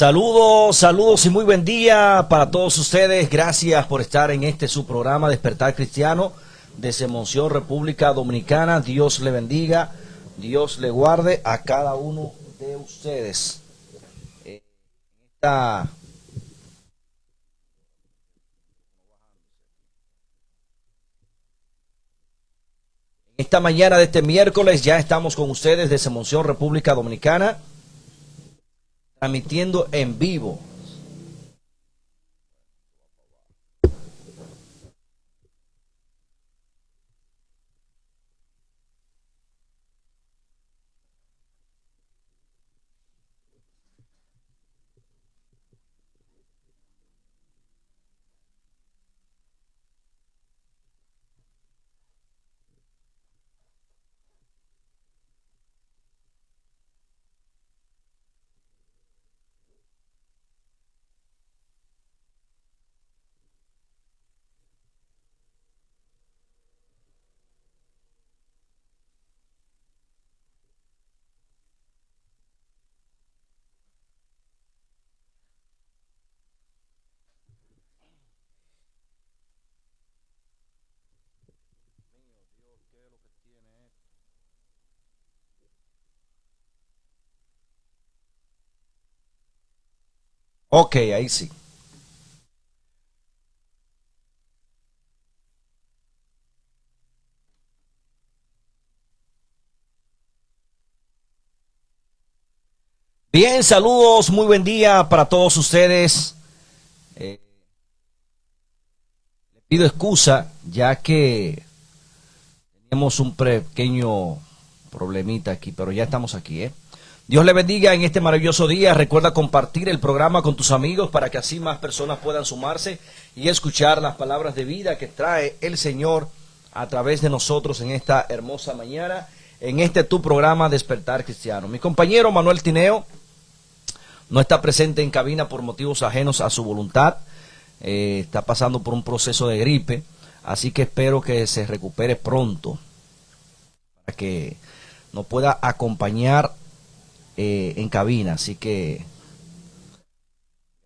Saludos, saludos y muy buen día para todos ustedes. Gracias por estar en este su programa Despertar Cristiano desde Monción, República Dominicana. Dios le bendiga, Dios le guarde a cada uno de ustedes. Esta mañana de este miércoles ya estamos con ustedes desde Monción, República Dominicana, transmitiendo en vivo. Ok, ahí sí. Bien, saludos, muy buen día para todos ustedes. Le pido excusa ya que tenemos un pequeño problemita aquí, pero ya estamos aquí, ¿eh? Dios le bendiga en este maravilloso día. Recuerda compartir el programa con tus amigos para que así más personas puedan sumarse y escuchar las palabras de vida que trae el Señor a través de nosotros en esta hermosa mañana, en este tu programa Despertar Cristiano. Mi compañero Manuel Tineo no está presente en cabina por motivos ajenos a su voluntad. Está pasando por un proceso de gripe, así que espero que se recupere pronto para que nos pueda acompañar en cabina. Así que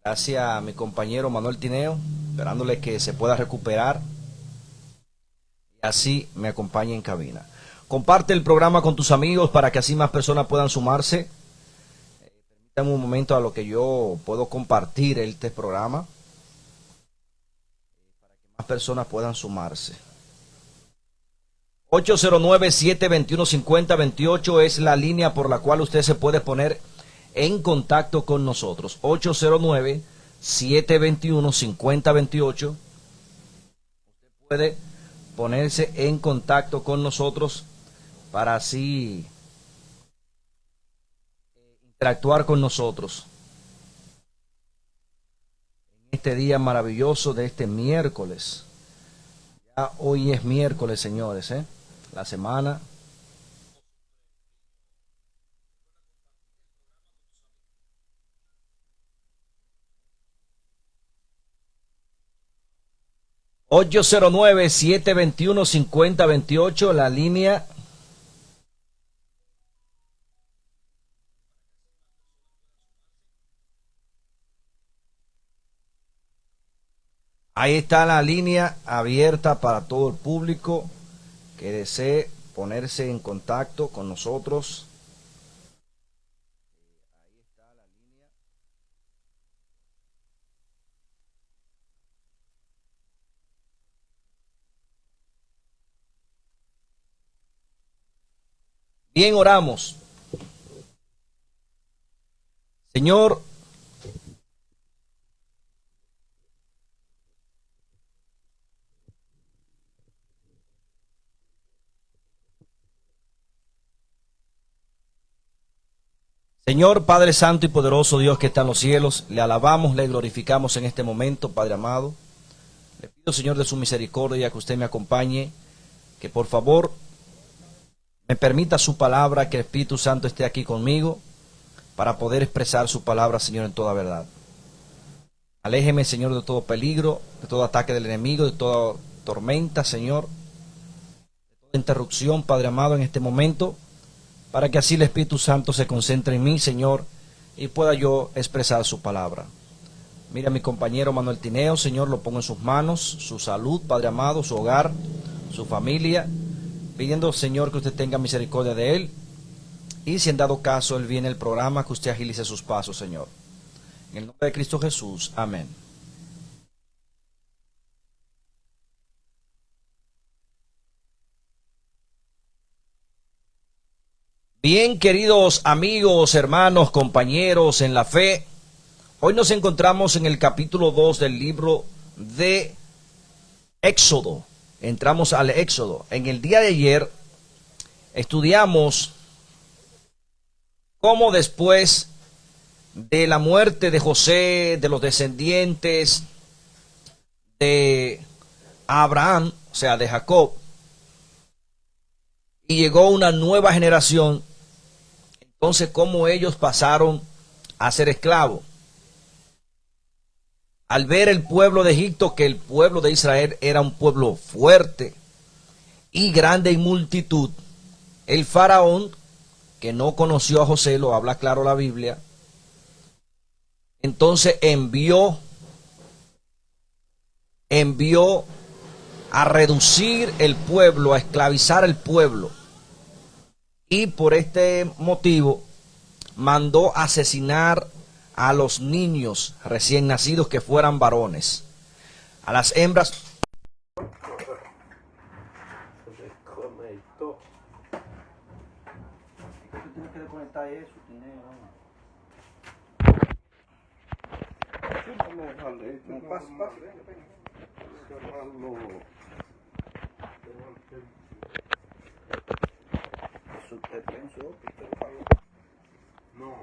gracias a mi compañero Manuel Tineo, esperándole que se pueda recuperar y así me acompañe en cabina. Comparte el programa con tus amigos para que así más personas puedan sumarse. Permítame un momento a lo que yo puedo compartir este programa para que más personas puedan sumarse. 809-721-5028 es la línea por la cual usted se puede poner en contacto con nosotros. 809-721-5028. Usted puede ponerse en contacto con nosotros para así interactuar con nosotros en este día maravilloso de este miércoles. Ya hoy es miércoles, señores, la semana. ...809-721-5028... la línea. Ahí está la línea abierta para todo el público que desee ponerse en contacto con nosotros. Ahí está la línea. Bien, oramos. Señor, Señor Padre Santo y poderoso Dios que está en los cielos, le alabamos, le glorificamos en este momento, Padre amado. Le pido, Señor, de su misericordia que usted me acompañe, que por favor me permita su palabra, que el Espíritu Santo esté aquí conmigo para poder expresar su palabra, Señor, en toda verdad. Aléjeme, Señor, de todo peligro, de todo ataque del enemigo, de toda tormenta, Señor, de toda interrupción, Padre amado, en este momento, para que así el Espíritu Santo se concentre en mí, Señor, y pueda yo expresar su palabra. Mira a mi compañero Manuel Tineo, Señor, lo pongo en sus manos, su salud, Padre amado, su hogar, su familia, pidiendo, Señor, que usted tenga misericordia de él, y si en dado caso él viene el programa, que usted agilice sus pasos, Señor. En el nombre de Cristo Jesús, amén. Bien, queridos amigos, hermanos, compañeros en la fe, hoy nos encontramos en el capítulo 2 del libro de Éxodo. Entramos al Éxodo. En el día de ayer estudiamos cómo después de la muerte de José, de los descendientes de Abraham, o sea, de Jacob, y llegó una nueva generación, entonces cómo ellos pasaron a ser esclavos. Al ver el pueblo de Egipto que el pueblo de Israel era un pueblo fuerte y grande en multitud, el faraón, que no conoció a José, lo habla claro la Biblia, entonces envió a reducir el pueblo, a esclavizar el pueblo, y por este motivo mandó asesinar a los niños recién nacidos que fueran varones. A las hembras. No,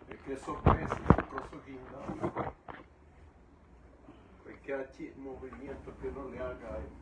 è che so questo, cosa che no. Perché ha il movimento che non le haga.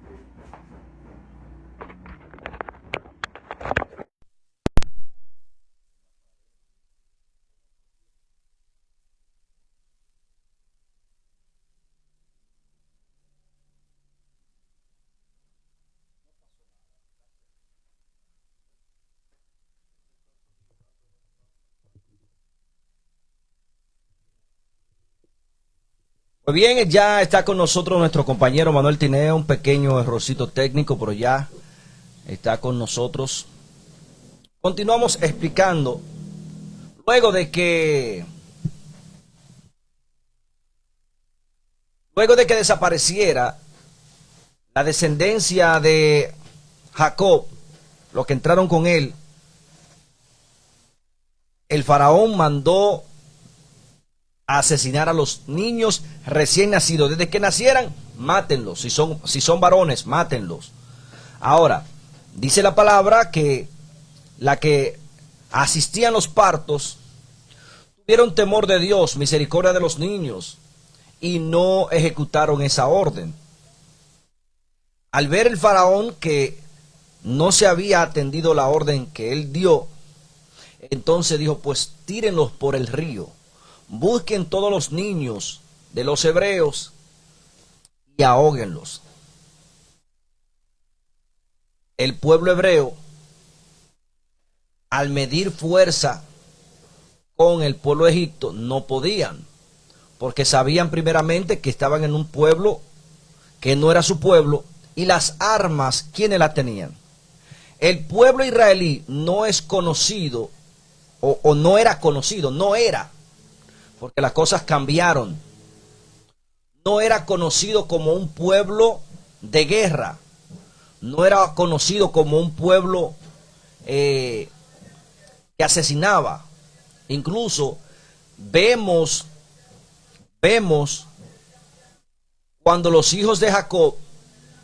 Pues bien, ya está con nosotros nuestro compañero Manuel Tineo, un pequeño errorcito técnico, pero ya está con nosotros. Continuamos explicando, luego de que desapareciera la descendencia de Jacob, los que entraron con él, el faraón mandó a asesinar a los niños recién nacidos. Desde que nacieran, mátenlos. Si son varones, mátenlos. Ahora, dice la palabra que la que asistían los partos tuvieron temor de Dios, misericordia de los niños, y no ejecutaron esa orden. Al ver el faraón que no se había atendido la orden que él dio, entonces dijo, pues tírenlos por el río. Busquen todos los niños de los hebreos y ahóguenlos. El pueblo hebreo, al medir fuerza con el pueblo de Egipto, no podían, porque sabían primeramente que estaban en un pueblo que no era su pueblo, y las armas, ¿quiénes las tenían? El pueblo israelí no es conocido, o no era conocido, no era, porque las cosas cambiaron. No era conocido como un pueblo de guerra, no era conocido como un pueblo que asesinaba. Incluso vemos cuando los hijos de Jacob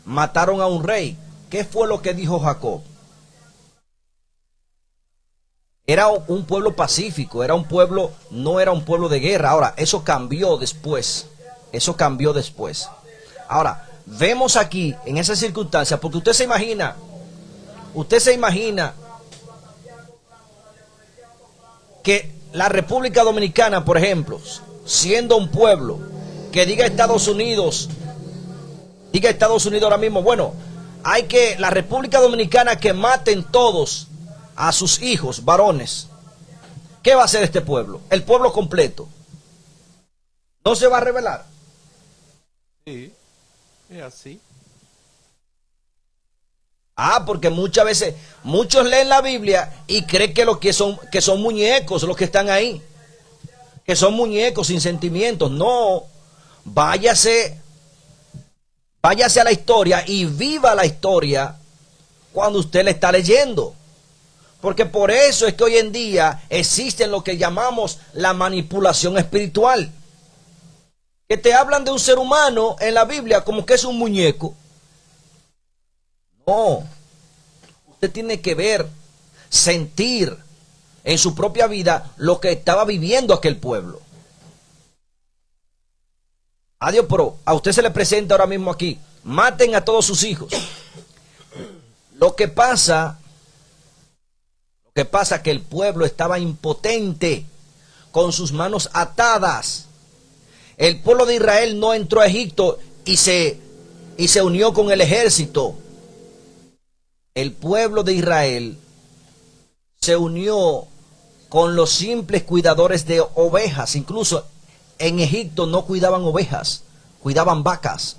mataron a un rey. ¿Qué fue lo que dijo Jacob? Era un pueblo pacífico, era un pueblo, no era un pueblo de guerra. Ahora, eso cambió después. Eso cambió después. Ahora, vemos aquí, en esa circunstancia, porque usted se imagina que la República Dominicana, por ejemplo, siendo un pueblo que diga Estados Unidos ahora mismo, bueno, hay que, la República Dominicana, que maten todos a sus hijos varones. ¿qué va a hacer este pueblo? El pueblo completo. ¿No se va a rebelar? Sí, es así. Porque muchas veces, muchos leen la Biblia y creen que que son muñecos los que están ahí. Que son muñecos sin sentimientos. No, váyase a la historia y viva la historia cuando usted la está leyendo. Porque por eso es que hoy en día existe lo que llamamos la manipulación espiritual. Que te hablan de un ser humano en la Biblia como que es un muñeco. No, usted tiene que ver, sentir en su propia vida lo que estaba viviendo aquel pueblo. Adiós, pero a usted se le presenta ahora mismo aquí, maten a todos sus hijos. Lo que pasa es que el pueblo estaba impotente, con sus manos atadas. El pueblo de Israel no entró a Egipto y se unió con el ejército. El pueblo de Israel se unió con los simples cuidadores de ovejas. Incluso en Egipto no cuidaban ovejas, cuidaban vacas.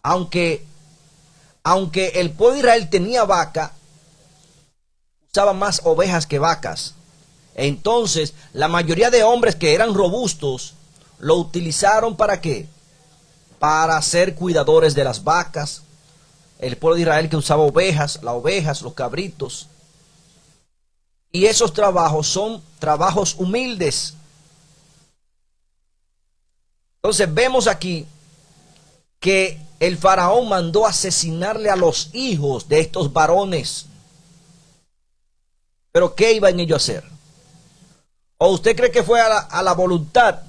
Aunque el pueblo de Israel tenía vaca, usaba más ovejas que vacas. Entonces, la mayoría de hombres que eran robustos lo utilizaron ¿para qué? Para ser cuidadores de las vacas. El pueblo de Israel que usaba ovejas, los cabritos. Y esos trabajos son trabajos humildes. Entonces vemos aquí que el faraón mandó asesinarle a los hijos de estos varones. Pero ¿qué iban ellos a hacer? ¿O usted cree que fue a la voluntad?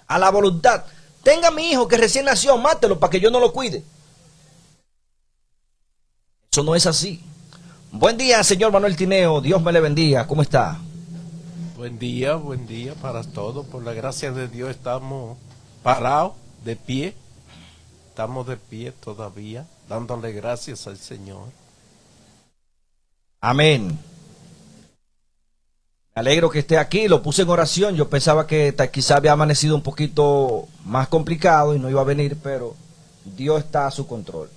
A la voluntad. Tenga a mi hijo que recién nació, mátelo para que yo no lo cuide. Eso no es así. Buen día, señor Manuel Tineo. Dios me le bendiga. ¿Cómo está? Buen día para todos. Por la gracia de Dios estamos parados, de pie. Estamos de pie todavía, dándole gracias al Señor. Amén. Me alegro que esté aquí. Lo puse en oración. Yo pensaba que quizá había amanecido un poquito más complicado y no iba a venir, pero Dios está a su control.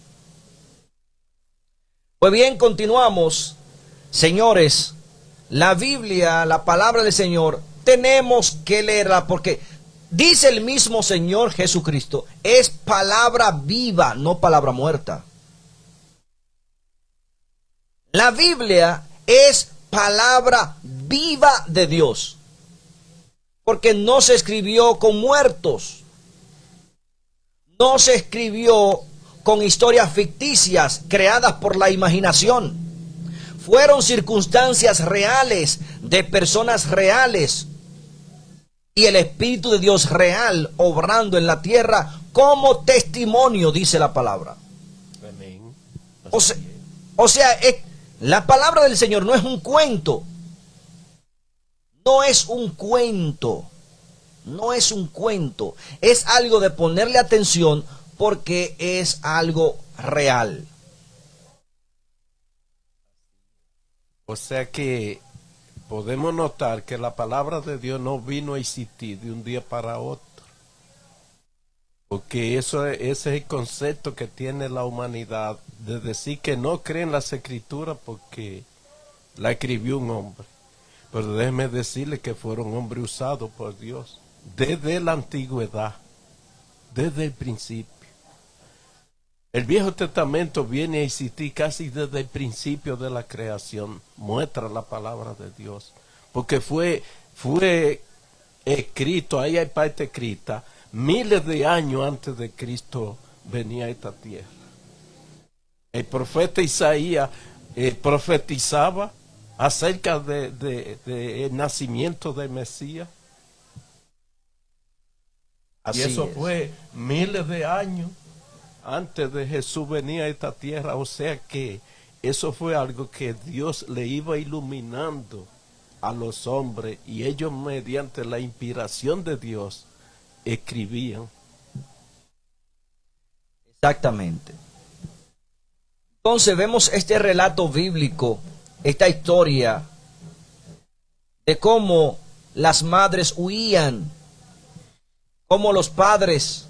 Pues bien, continuamos. Señores, la Biblia, la palabra del Señor, tenemos que leerla porque dice el mismo Señor Jesucristo, es palabra viva, no palabra muerta. La Biblia es palabra viva de Dios, porque no se escribió con muertos, no se escribió con historias ficticias creadas por la imaginación. Fueron circunstancias reales de personas reales y el Espíritu de Dios real obrando en la tierra como testimonio, dice la palabra. Amén. O sea, la palabra del Señor no es un cuento. No es un cuento. No es un cuento. Es algo de ponerle atención porque es algo real. O sea que podemos notar que la palabra de Dios no vino a existir de un día para otro. Porque ese es el concepto que tiene la humanidad de decir que no creen las escrituras porque la escribió un hombre. Pero déjeme decirle que fueron hombres usados por Dios desde la antigüedad, desde el principio. El Viejo Testamento viene a existir casi desde el principio de la creación. Muestra la palabra de Dios. Porque fue escrito, ahí hay parte escrita, miles de años antes de Cristo venía a esta tierra. El profeta Isaías profetizaba acerca del nacimiento del Mesías. Así y eso es. fue miles de años antes de Jesús venir a esta tierra. O sea que eso fue algo que Dios le iba iluminando a los hombres y ellos mediante la inspiración de Dios escribían. Exactamente. Entonces vemos este relato bíblico, esta historia de cómo las madres huían, cómo los padres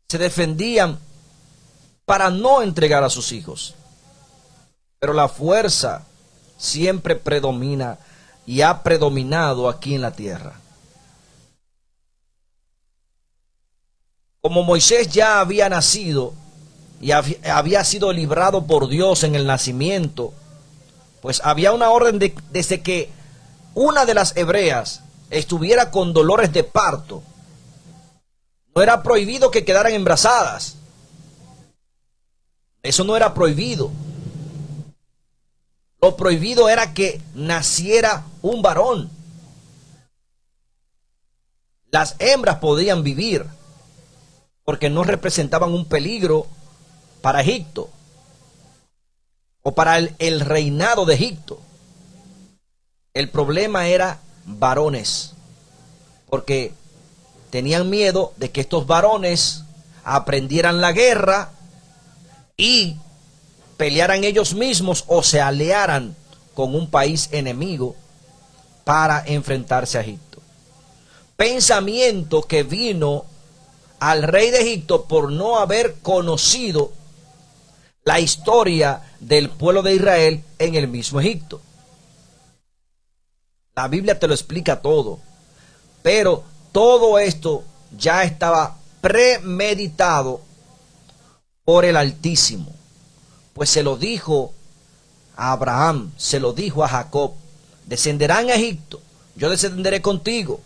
se defendían para no entregar a sus hijos. Pero la fuerza siempre predomina y ha predominado aquí en la tierra. Como Moisés ya había nacido y había sido librado por Dios en el nacimiento, pues había una orden desde que una de las hebreas estuviera con dolores de parto. No era prohibido que quedaran embarazadas. Eso no era prohibido. Lo prohibido era que naciera un varón. Las hembras podían vivir porque no representaban un peligro para Egipto o para el reinado de Egipto. El problema era varones, porque tenían miedo de que estos varones aprendieran la guerra y pelearan ellos mismos o se aliaran con un país enemigo para enfrentarse a Egipto. Pensamiento que vino al rey de Egipto por no haber conocido la historia del pueblo de Israel en el mismo Egipto. La Biblia te lo explica todo, pero todo esto ya estaba premeditado por el Altísimo, pues se lo dijo a Abraham, se lo dijo a Jacob: descenderán a Egipto, yo descenderé contigo,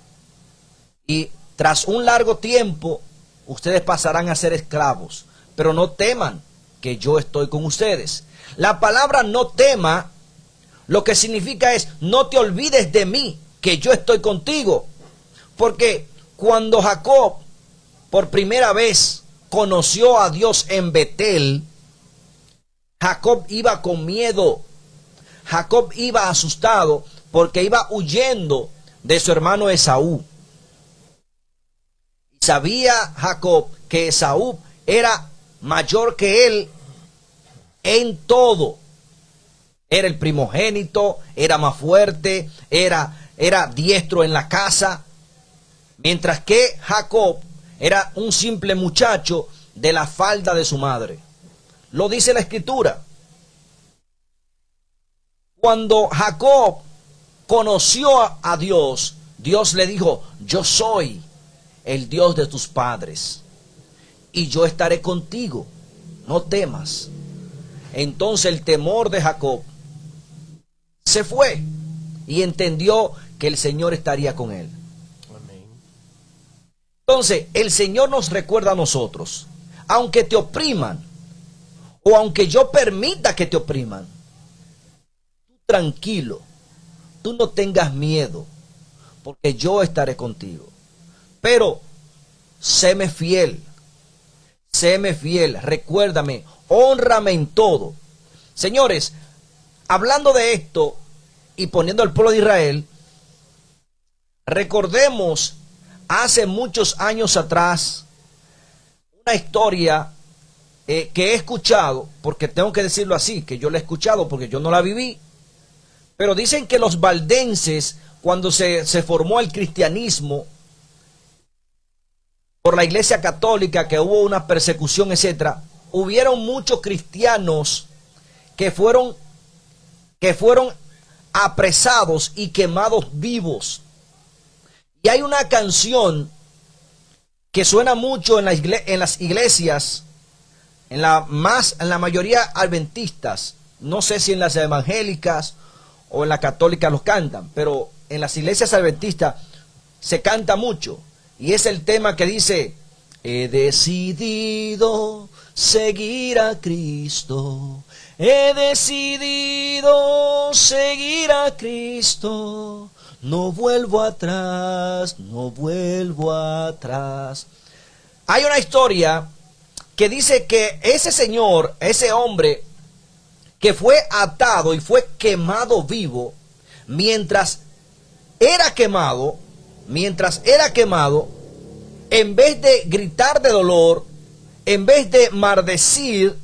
y tras un largo tiempo ustedes pasarán a ser esclavos, pero no teman, que yo estoy con ustedes. La palabra no tema lo que significa es: no te olvides de mí, que yo estoy contigo. Porque cuando Jacob por primera vez conoció a Dios en Betel, Jacob iba con miedo. Jacob iba asustado porque iba huyendo de su hermano Esaú. Sabía Jacob que Esaú era mayor que él en todo. Era el primogénito, era más fuerte, era diestro en la casa. Mientras que Jacob era un simple muchacho de la falda de su madre. Lo dice la Escritura. Cuando Jacob conoció a Dios, Dios le dijo: yo soy el Dios de tus padres y yo estaré contigo, no temas. Entonces el temor de Jacob se fue y entendió que el Señor estaría con él. Amén. Entonces el Señor nos recuerda a nosotros: aunque te opriman o aunque yo permita que te opriman, tú tranquilo, tú no tengas miedo, porque yo estaré contigo. Pero séme fiel, recuérdame, hónrame en todo. Señores, hablando de esto y poniendo al pueblo de Israel, recordemos hace muchos años atrás una historia que he escuchado, porque tengo que decirlo así, que yo la he escuchado porque yo no la viví, pero dicen que los valdenses, cuando se formó el cristianismo por la Iglesia Católica, que hubo una persecución, etcétera, hubieron muchos cristianos que fueron apresados y quemados vivos. Y hay una canción que suena mucho en las iglesias, en la mayoría adventistas, no sé si en las evangélicas o en la católica los cantan, pero en las iglesias adventistas se canta mucho. Y es el tema que dice: he decidido seguir a Cristo, he decidido seguir a Cristo, no vuelvo atrás, no vuelvo atrás. Hay una historia que dice que ese señor, ese hombre que fue atado y fue quemado vivo, mientras era quemado, en vez de gritar de dolor, en vez de maldecir,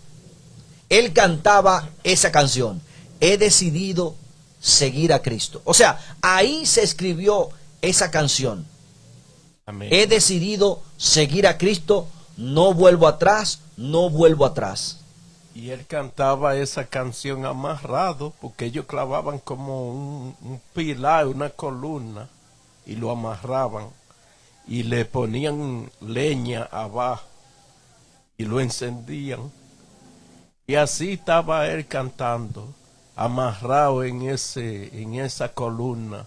él cantaba esa canción: he decidido seguir a Cristo. O sea, ahí se escribió esa canción. Amén. He decidido seguir a Cristo, no vuelvo atrás, no vuelvo atrás. Y él cantaba esa canción amarrado, porque ellos clavaban como un pilar, una columna, y lo amarraban, y le ponían leña abajo, y lo encendían. Y así estaba él cantando, amarrado en esa columna,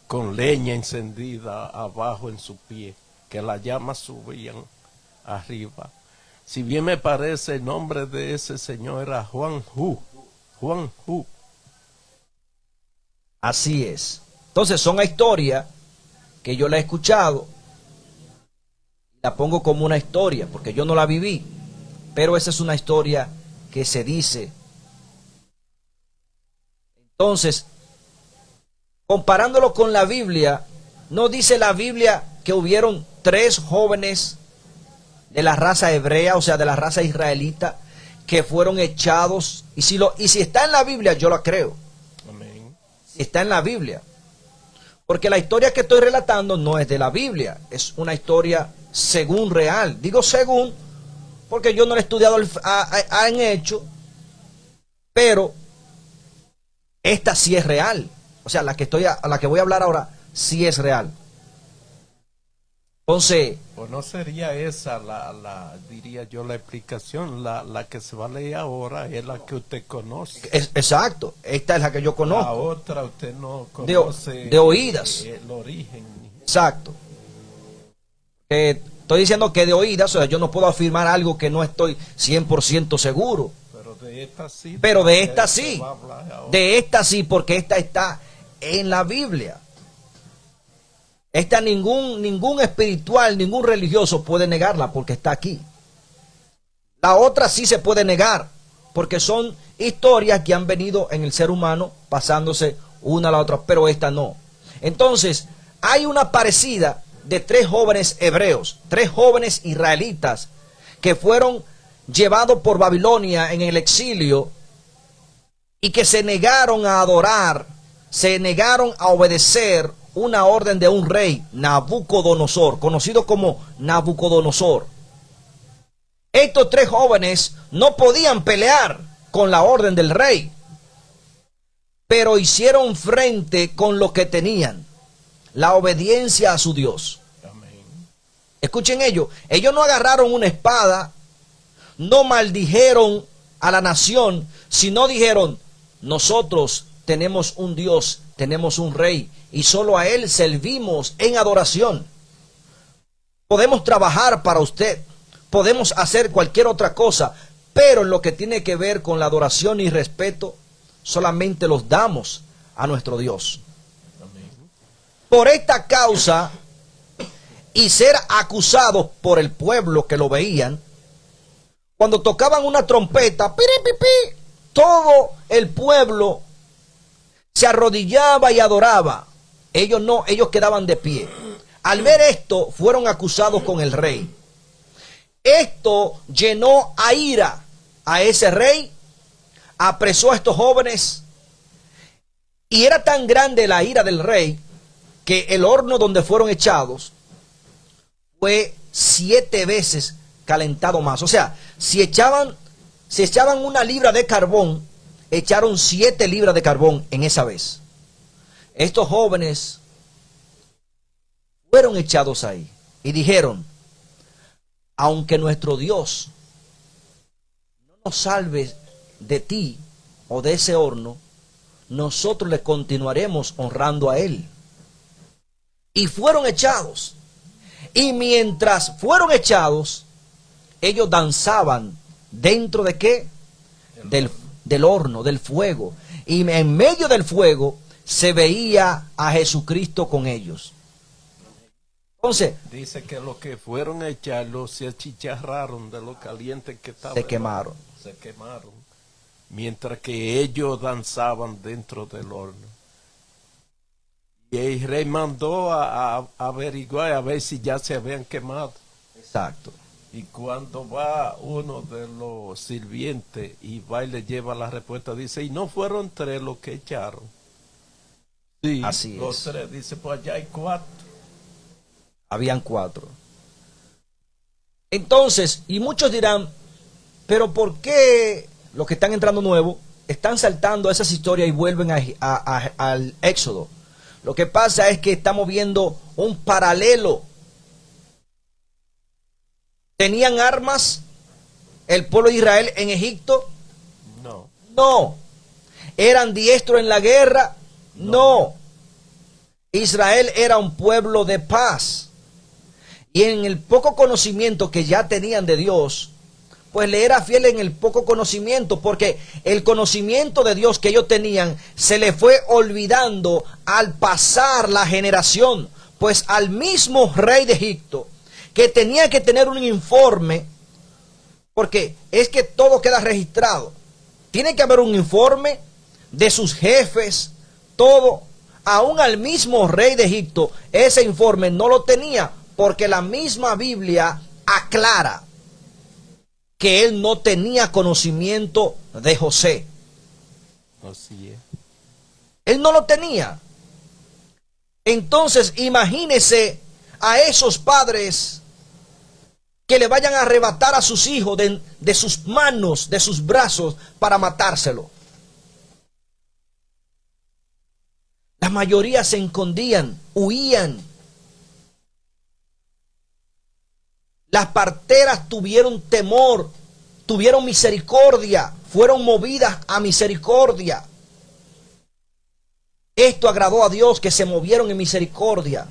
con leña encendida abajo en su pie, que las llamas subían arriba. Si bien me parece, el nombre de ese señor era Juan Hu. Juan Hu. Así es. Entonces son historias que yo la he escuchado, la pongo como una historia, porque yo no la viví, pero esa es una historia que se dice. Entonces, comparándolo con la Biblia, no dice la Biblia que hubieron 3 jóvenes de la raza hebrea, o sea, de la raza israelita, que fueron echados. Y si está en la Biblia, yo la creo. Amén. Si está en la Biblia. Porque la historia que estoy relatando no es de la Biblia, es una historia según real. Digo según, porque yo no la he estudiado en hecho, pero esta sí es real. O sea, a la que voy a hablar ahora, sí es real. Entonces, Pues no sería esa diría yo, la explicación. La que se va a leer ahora es la que usted conoce. exacto, esta es la que yo La conozco. otra usted no conoce. De oídas. El origen. Exacto. Estoy diciendo que de oídas, o sea, yo no puedo afirmar algo que no estoy 100% seguro. Pero de esta sí. Pero de esta sí. va a hablar ahora. De esta sí, porque esta está en la Biblia. Esta ningún espiritual, ningún religioso puede negarla porque está aquí. La otra sí se puede negar porque son historias que han venido en el ser humano pasándose una a la otra, pero esta no. Entonces, hay una parecida de 3 jóvenes hebreos, 3 jóvenes israelitas que fueron llevados por Babilonia en el exilio y que se negaron a adorar, se negaron a obedecer una orden de un rey, Nabucodonosor, conocido como Nabucodonosor. Estos 3 jóvenes no podían pelear con la orden del rey, pero hicieron frente con lo que tenían, la obediencia a su Dios. Amén. Escuchen ellos no agarraron una espada, no maldijeron a la nación, sino dijeron, nosotros tenemos un Dios, tenemos un rey, y solo a Él servimos en adoración. Podemos trabajar para usted, podemos hacer cualquier otra cosa, pero en lo que tiene que ver con la adoración y respeto, solamente los damos a nuestro Dios. Amén. Por esta causa, y ser acusados por el pueblo que lo veían, cuando tocaban una trompeta, piripipi, todo el pueblo se arrodillaba y adoraba. Ellos no, ellos quedaban de pie. Al ver esto, fueron acusados con el rey. Esto llenó a ira a ese rey, apresó a estos jóvenes, y era tan grande la ira del rey que el horno donde fueron echados fue 7 veces calentado más. O sea, si echaban 1 libra de carbón, echaron 7 libras de carbón en esa vez. Estos jóvenes fueron echados ahí y dijeron, aunque nuestro Dios no nos salve de ti o de ese horno, nosotros le continuaremos honrando a Él. Y fueron echados. Y mientras fueron echados, ellos danzaban dentro de ¿qué? Del horno, del fuego. Y en medio del fuego se veía a Jesucristo con ellos. Entonces, dice que los que fueron echados se achicharraron de lo caliente que estaban. se quemaron. Se quemaron. Mientras que ellos danzaban dentro del horno. Y el rey mandó a averiguar a ver si ya se habían quemado. Exacto. Y cuando va uno de los sirvientes y va y le lleva la respuesta, dice, y no fueron 3 los que echaron. Sí, Así los es. 3, dice, pues allá hay 4. Habían 4. Entonces, y muchos dirán, pero ¿por qué los que están entrando nuevos están saltando esas historias y vuelven al Éxodo? Lo que pasa es que estamos viendo un paralelo. ¿Tenían armas el pueblo de Israel en Egipto? No. No. ¿Eran diestros en la guerra? No. Israel era un pueblo de paz. Y en el poco conocimiento que ya tenían de Dios, pues le era fiel en el poco conocimiento, porque el conocimiento de Dios que ellos tenían se le fue olvidando al pasar la generación. Pues al mismo rey de Egipto, que tenía que tener un informe, porque es que todo queda registrado, tiene que haber un informe de sus jefes, todo. Aún al mismo rey de Egipto, ese informe no lo tenía, porque la misma Biblia aclara que él no tenía conocimiento de José. Así es. Él no lo tenía. Entonces, imagínese a esos padres que le vayan a arrebatar a sus hijos de sus manos, de sus brazos, para matárselo. La mayoría se escondían, huían. Las parteras tuvieron temor, tuvieron misericordia, fueron movidas a misericordia. Esto agradó a Dios, que se movieron en misericordia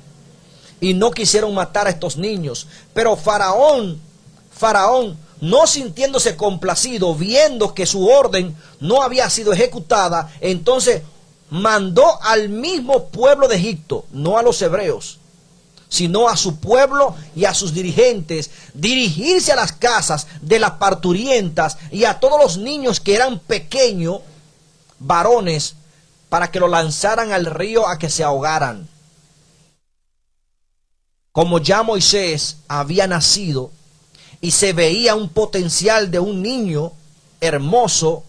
y no quisieron matar a estos niños. Pero Faraón, no sintiéndose complacido, viendo que su orden no había sido ejecutada, entonces mandó al mismo pueblo de Egipto, no a los hebreos, sino a su pueblo y a sus dirigentes, dirigirse a las casas de las parturientas y a todos los niños que eran pequeños, varones, para que lo lanzaran al río a que se ahogaran. Como ya Moisés había nacido y se veía un potencial de un niño hermoso,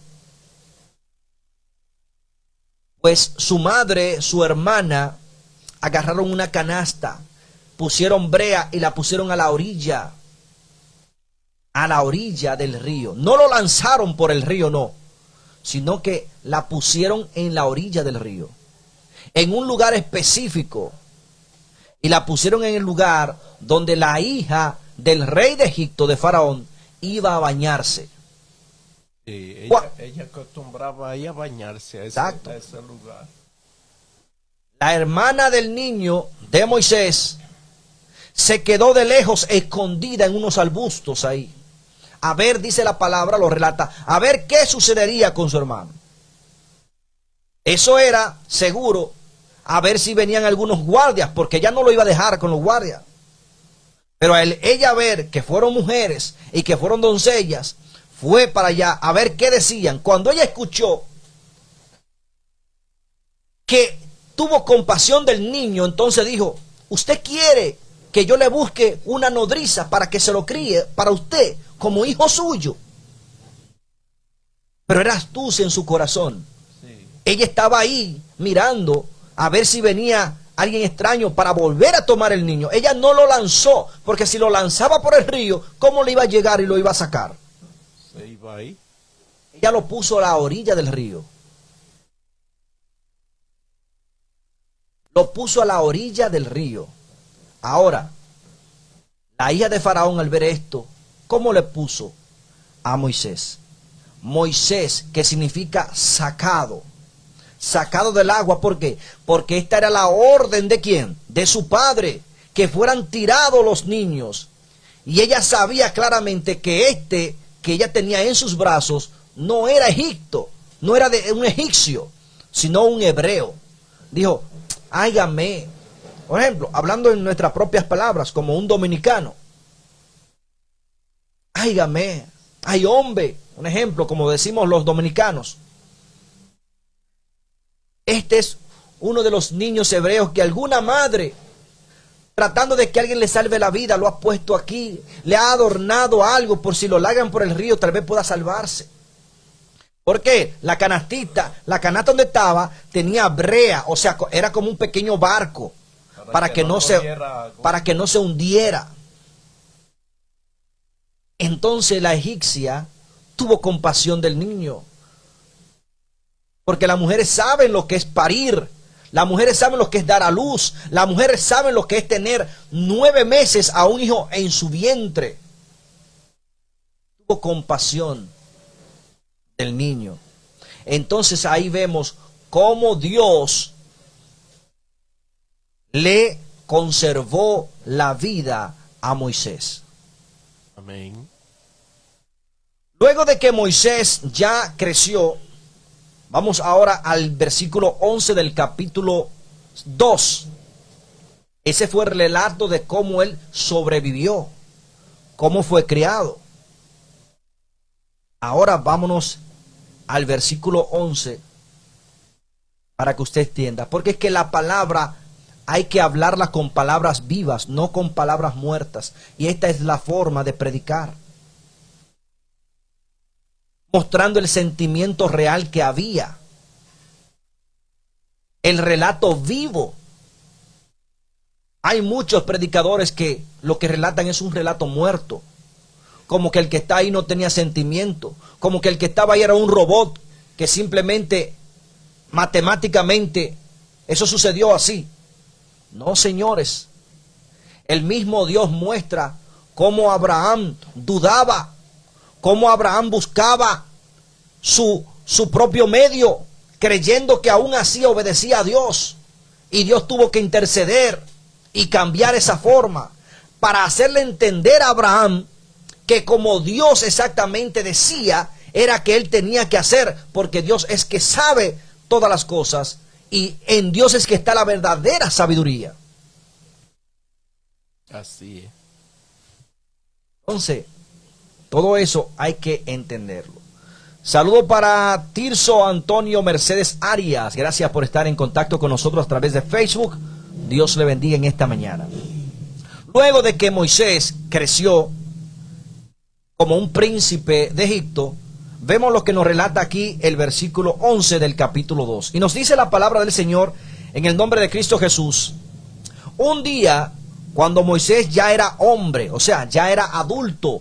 pues su madre, su hermana, agarraron una canasta, pusieron brea y la pusieron a la orilla del río. No lo lanzaron por el río, no, sino que la pusieron en la orilla del río, en un lugar específico, y la pusieron en el lugar donde la hija del rey de Egipto, de Faraón, iba a bañarse. Sí, ella acostumbraba a ir a bañarse a ese lugar. La hermana del niño de Moisés se quedó de lejos, escondida en unos arbustos ahí. A ver, dice la palabra, lo relata, a ver qué sucedería con su hermano. Eso era seguro, a ver si venían algunos guardias, porque ella no lo iba a dejar con los guardias. Pero ella ver que fueron mujeres y que fueron doncellas, fue para allá a ver qué decían. Cuando ella escuchó que tuvo compasión del niño, entonces dijo, ¿usted quiere que yo le busque una nodriza para que se lo críe para usted como hijo suyo? Pero era astucia en su corazón. Sí. Ella estaba ahí mirando a ver si venía alguien extraño para volver a tomar el niño. Ella no lo lanzó, porque si lo lanzaba por el río, ¿cómo le iba a llegar y lo iba a sacar? Se iba ahí. Ella lo puso a la orilla del río. Lo puso a la orilla del río. Ahora, la hija de Faraón, al ver esto, ¿cómo le puso a Moisés? Moisés, que significa sacado. Sacado del agua, ¿por qué? Porque esta era la orden de ¿quién? De su padre, que fueran tirados los niños. Y ella sabía claramente que que ella tenía en sus brazos no era Egipto, no era de un egipcio, sino un hebreo. Dijo, hágame, por ejemplo, hablando en nuestras propias palabras, como un dominicano, hágame, ay hombre, un ejemplo, como decimos los dominicanos. Este es uno de los niños hebreos que alguna madre tratando de que alguien le salve la vida, lo ha puesto aquí, le ha adornado algo por si lo largan por el río, tal vez pueda salvarse. ¿Por qué? La canasta donde estaba tenía brea, o sea, era como un pequeño barco para que no se hundiera. Entonces la egipcia tuvo compasión del niño, porque las mujeres saben lo que es parir. Las mujeres saben lo que es dar a luz. Las mujeres saben lo que es tener 9 meses a un hijo en su vientre. Tuvo compasión del niño. Entonces ahí vemos cómo Dios le conservó la vida a Moisés. Amén. Luego de que Moisés ya creció, vamos ahora al versículo 11 del capítulo 2. Ese fue el relato de cómo él sobrevivió, cómo fue criado. Ahora vámonos al versículo 11 para que usted entienda. Porque es que la palabra hay que hablarla con palabras vivas, no con palabras muertas. Y esta es la forma de predicar, mostrando el sentimiento real que había, el relato vivo. Hay muchos predicadores que lo que relatan es un relato muerto, como que el que está ahí no tenía sentimiento, como que el que estaba ahí era un robot, que simplemente matemáticamente eso sucedió así. No, señores, el mismo Dios muestra cómo Abraham dudaba, cómo Abraham buscaba su propio medio, creyendo que aún así obedecía a Dios. Y Dios tuvo que interceder y cambiar esa forma para hacerle entender a Abraham que como Dios exactamente decía, era que él tenía que hacer, porque Dios es que sabe todas las cosas y en Dios es que está la verdadera sabiduría. Así es. Entonces, todo eso hay que entenderlo. Saludo para Tirso Antonio Mercedes Arias. Gracias por estar en contacto con nosotros a través de Facebook. Dios le bendiga en esta mañana. Luego de que Moisés creció como un príncipe de Egipto, vemos lo que nos relata aquí el versículo 11 del capítulo 2. Y nos dice la palabra del Señor en el nombre de Cristo Jesús. Un día, cuando Moisés ya era hombre, o sea, ya era adulto,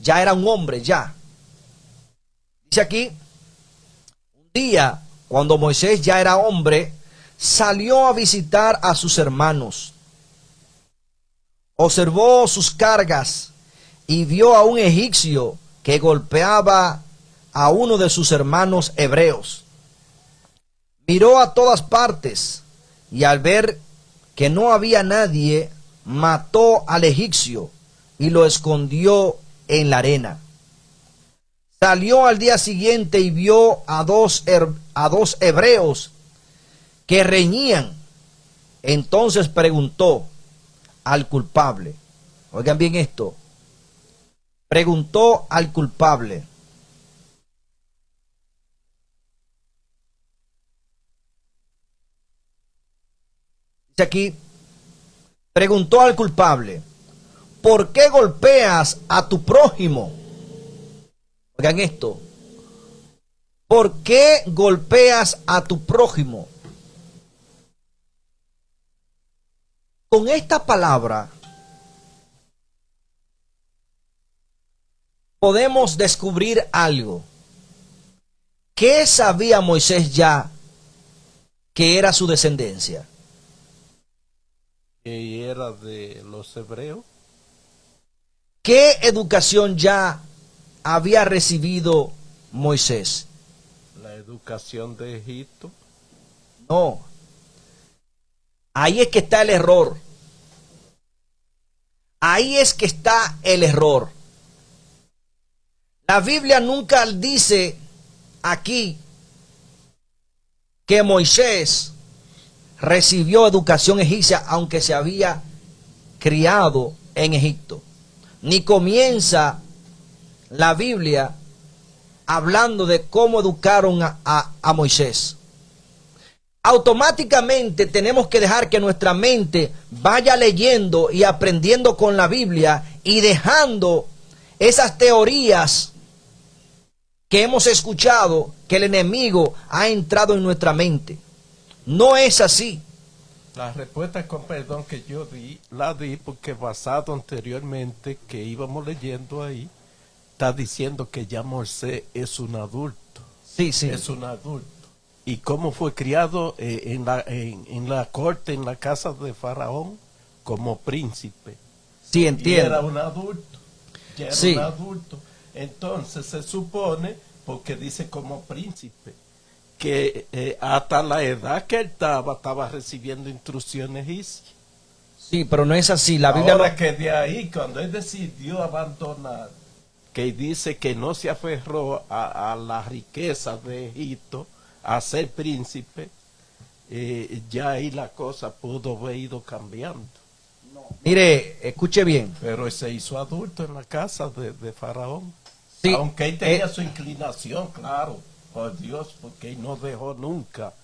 ya era un hombre, ya. Dice aquí, un día, cuando Moisés ya era hombre, salió a visitar a sus hermanos. Observó sus cargas y vio a un egipcio que golpeaba a uno de sus hermanos hebreos. Miró a todas partes y al ver que no había nadie, mató al egipcio y lo escondió en la arena. Salió al día siguiente y vio a dos hebreos que reñían. Entonces preguntó al culpable. Oigan bien esto. Preguntó al culpable. Dice aquí, preguntó al culpable, ¿por qué golpeas a tu prójimo? Oigan esto. ¿Por qué golpeas a tu prójimo? Con esta palabra podemos descubrir algo. ¿Qué sabía Moisés ya que era su descendencia? Y era de los hebreos. ¿Qué educación ya había recibido Moisés? La educación de Egipto. No. Ahí es que está el error. Ahí es que está el error. La Biblia nunca dice aquí que Moisés recibió educación egipcia aunque se había criado en Egipto. Ni comienza la Biblia hablando de cómo educaron a Moisés. automáticamente tenemos que dejar que nuestra mente vaya leyendo y aprendiendo con la Biblia y dejando esas teorías que hemos escuchado que el enemigo ha entrado en nuestra mente. No es así. La respuesta con perdón que yo la di porque basado anteriormente que íbamos leyendo ahí, está diciendo que ya Moisés es un adulto. Sí, sí. Es un adulto. ¿Y cómo fue criado en la corte, en la casa de Faraón? Como príncipe. Sí, Y entiendo. era un adulto. Ya era Sí. un adulto. Entonces se supone, porque dice como príncipe, que hasta la edad que él estaba recibiendo instrucciones egipcias. Sí, pero no es así. La Biblia Ahora no... que de ahí, cuando él decidió abandonar, que dice que no se aferró a la riqueza de Egipto, a ser príncipe, ya ahí la cosa pudo haber ido cambiando. Mire, escuche bien. Pero él se hizo adulto en la casa de Faraón. Sí, Aunque él tenía su inclinación, claro, por Dios, porque él no dejó nunca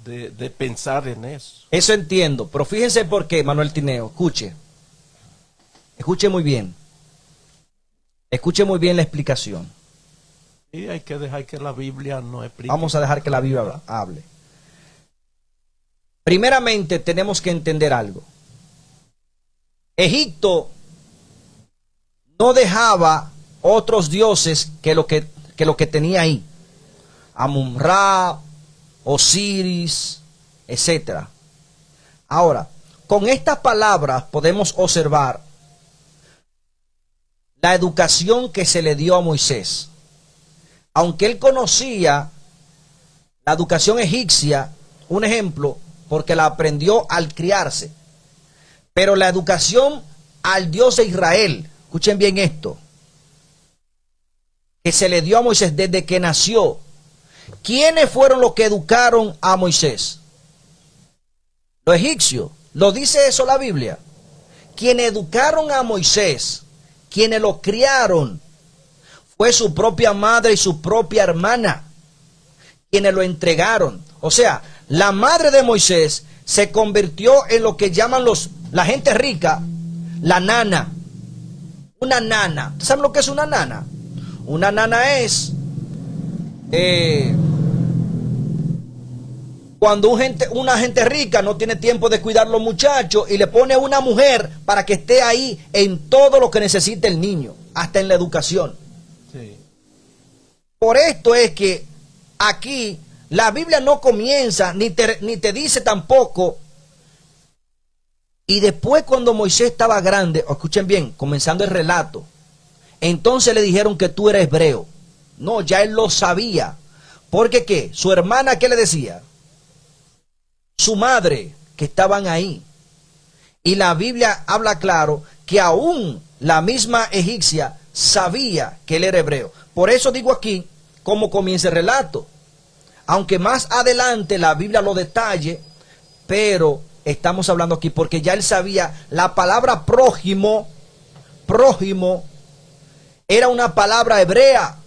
de pensar en eso. eso entiendo. Pero fíjense por qué, Manuel Tineo. Escuche. Escuche muy bien. Escuche muy bien la explicación. Y hay que dejar que la Biblia no explique. Vamos a dejar que la Biblia hable. Primeramente tenemos que entender algo. Egipto no dejaba otros dioses que lo que tenía ahí. Amun-Ra, Osiris, etcétera. Ahora, con estas palabras podemos observar la educación que se le dio a Moisés. Aunque él conocía la educación egipcia, un ejemplo, porque la aprendió al criarse, pero la educación al Dios de Israel, escuchen bien esto, que se le dio a Moisés desde que nació. ¿Quiénes fueron los que educaron a Moisés? Los egipcios. ¿Lo dice eso la Biblia? Quienes educaron a Moisés, quienes lo criaron, fue su propia madre y su propia hermana, quienes lo entregaron. O sea, la madre de Moisés se convirtió en lo que llaman la gente rica, la nana. Una nana. ¿Ustedes saben lo que es una nana? Una nana es cuando una gente rica no tiene tiempo de cuidar a los muchachos y le pone a una mujer para que esté ahí en todo lo que necesita el niño, hasta en la educación. Sí. Por esto es que aquí la Biblia no comienza ni te dice tampoco. Y después cuando Moisés estaba grande, escuchen bien, comenzando el relato, entonces le dijeron que tú eres hebreo. No, ya él lo sabía. Porque ¿qué? Su hermana, ¿qué le decía? Su madre, que estaban ahí. Y la Biblia habla claro que aún la misma egipcia sabía que él era hebreo. Por eso digo aquí cómo comienza el relato. Aunque más adelante la Biblia lo detalle, pero estamos hablando aquí porque ya él sabía la palabra prójimo era una palabra hebrea,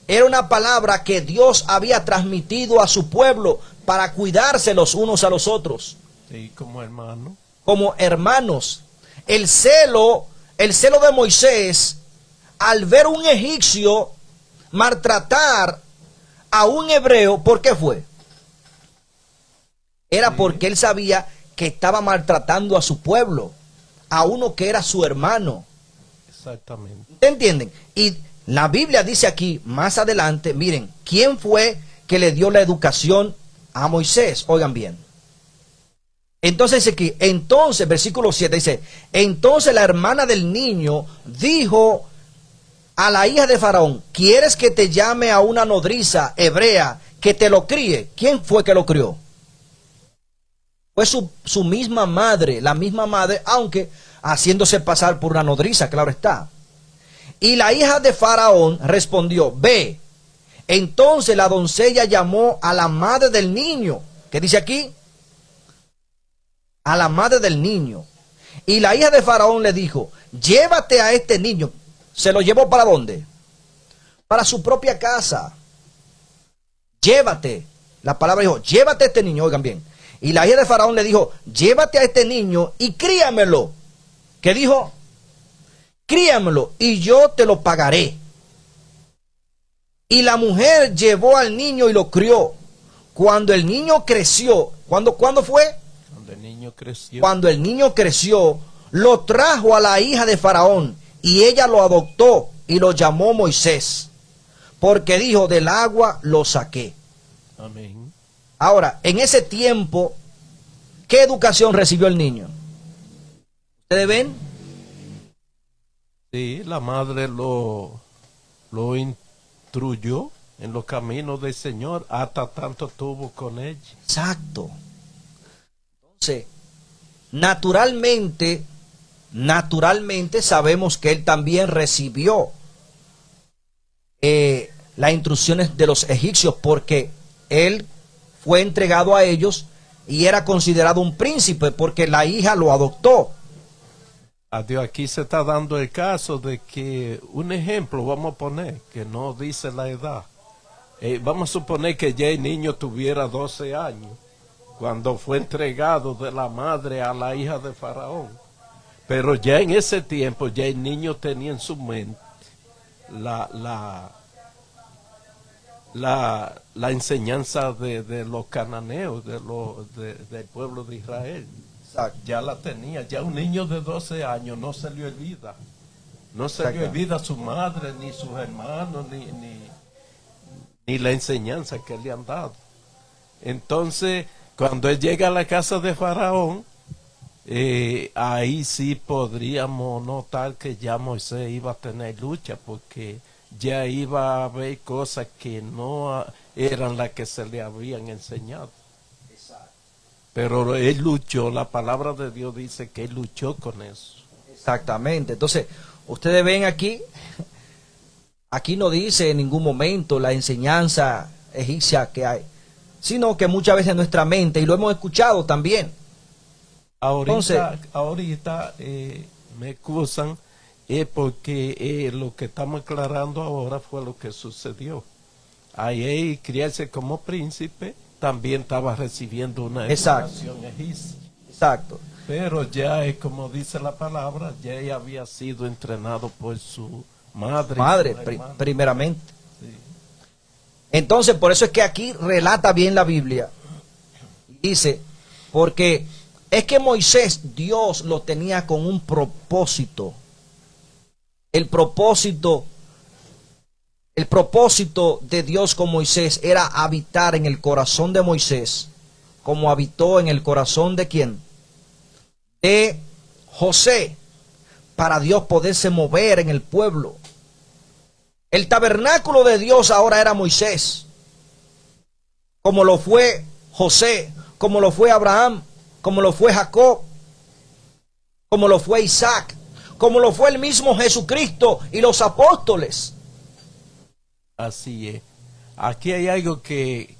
era una palabra que Dios había transmitido a su pueblo para cuidarse los unos a los otros. Sí, como hermano. Como hermanos. El celo de Moisés al ver un egipcio maltratar a un hebreo, ¿por qué fue? Era porque él sabía que estaba maltratando a su pueblo, a uno que era su hermano. Exactamente. ¿Entienden? Y la Biblia dice aquí, más adelante, miren, ¿quién fue que le dio la educación a Moisés? Oigan bien. Entonces dice aquí, entonces, versículo 7 dice, entonces la hermana del niño dijo a la hija de Faraón, ¿quieres que te llame a una nodriza hebrea que te lo críe? ¿Quién fue que lo crió? Fue su misma madre, la misma madre, aunque haciéndose pasar por una nodriza, claro está. Y la hija de Faraón respondió, ve. Entonces la doncella llamó a la madre del niño. ¿Qué dice aquí? A la madre del niño. Y la hija de Faraón le dijo, llévate a este niño. ¿Se lo llevó para dónde? Para su propia casa. Llévate. la palabra dijo, llévate a este niño, oigan bien. Y la hija de Faraón le dijo, llévate a este niño y críamelo. ¿Qué dijo? Críamelo y yo te lo pagaré. Y la mujer llevó al niño y lo crió. Cuando el niño creció, ¿cuándo fue? Cuando el niño creció. Cuando el niño creció, lo trajo a la hija de Faraón y ella lo adoptó y lo llamó Moisés, porque dijo, del agua lo saqué. Amén. Ahora, en ese tiempo, ¿qué educación recibió el niño? ¿Ustedes ven? Sí, la madre lo instruyó en los caminos del Señor, hasta tanto tuvo con ella. Exacto. Entonces, naturalmente sabemos que él también recibió las instrucciones de los egipcios, porque él fue entregado a ellos y era considerado un príncipe porque la hija lo adoptó. Adiós, aquí se está dando el caso de que, un ejemplo vamos a poner, que no dice la edad. Vamos a suponer que ya el niño tuviera 12 años, cuando fue entregado de la madre a la hija de Faraón. Pero ya en ese tiempo, ya el niño tenía en su mente la enseñanza de los cananeos, del pueblo de Israel. Exacto. Ya la tenía, ya un niño de 12 años no se le olvida. No se le olvida a su madre, ni sus hermanos, ni la enseñanza que le han dado. Entonces, cuando él llega a la casa de Faraón, ahí sí podríamos notar que ya Moisés iba a tener lucha, porque ya iba a haber cosas que no eran las que se le habían enseñado. Pero él luchó, la palabra de Dios dice que él luchó con eso. Exactamente. Entonces, ustedes ven aquí no dice en ningún momento la enseñanza egipcia que hay, sino que muchas veces en nuestra mente, y lo hemos escuchado también. Ahorita me excusan, porque lo que estamos aclarando ahora fue lo que sucedió. Ahí criarse como príncipe también estaba recibiendo una educación egipcia. Exacto. Pero ya es como dice la palabra, ya ella había sido entrenado por su madre. Primeramente. Sí. Entonces, por eso es que aquí relata bien la Biblia. Dice, porque es que Moisés, Dios lo tenía con un propósito. El propósito de Dios con Moisés era habitar en el corazón de Moisés, como habitó en el corazón de ¿quién? De José, para Dios poderse mover en el pueblo. El tabernáculo de Dios ahora era Moisés, como lo fue José, como lo fue Abraham, como lo fue Jacob, como lo fue Isaac, como lo fue el mismo Jesucristo y los apóstoles. Así es. Aquí hay algo que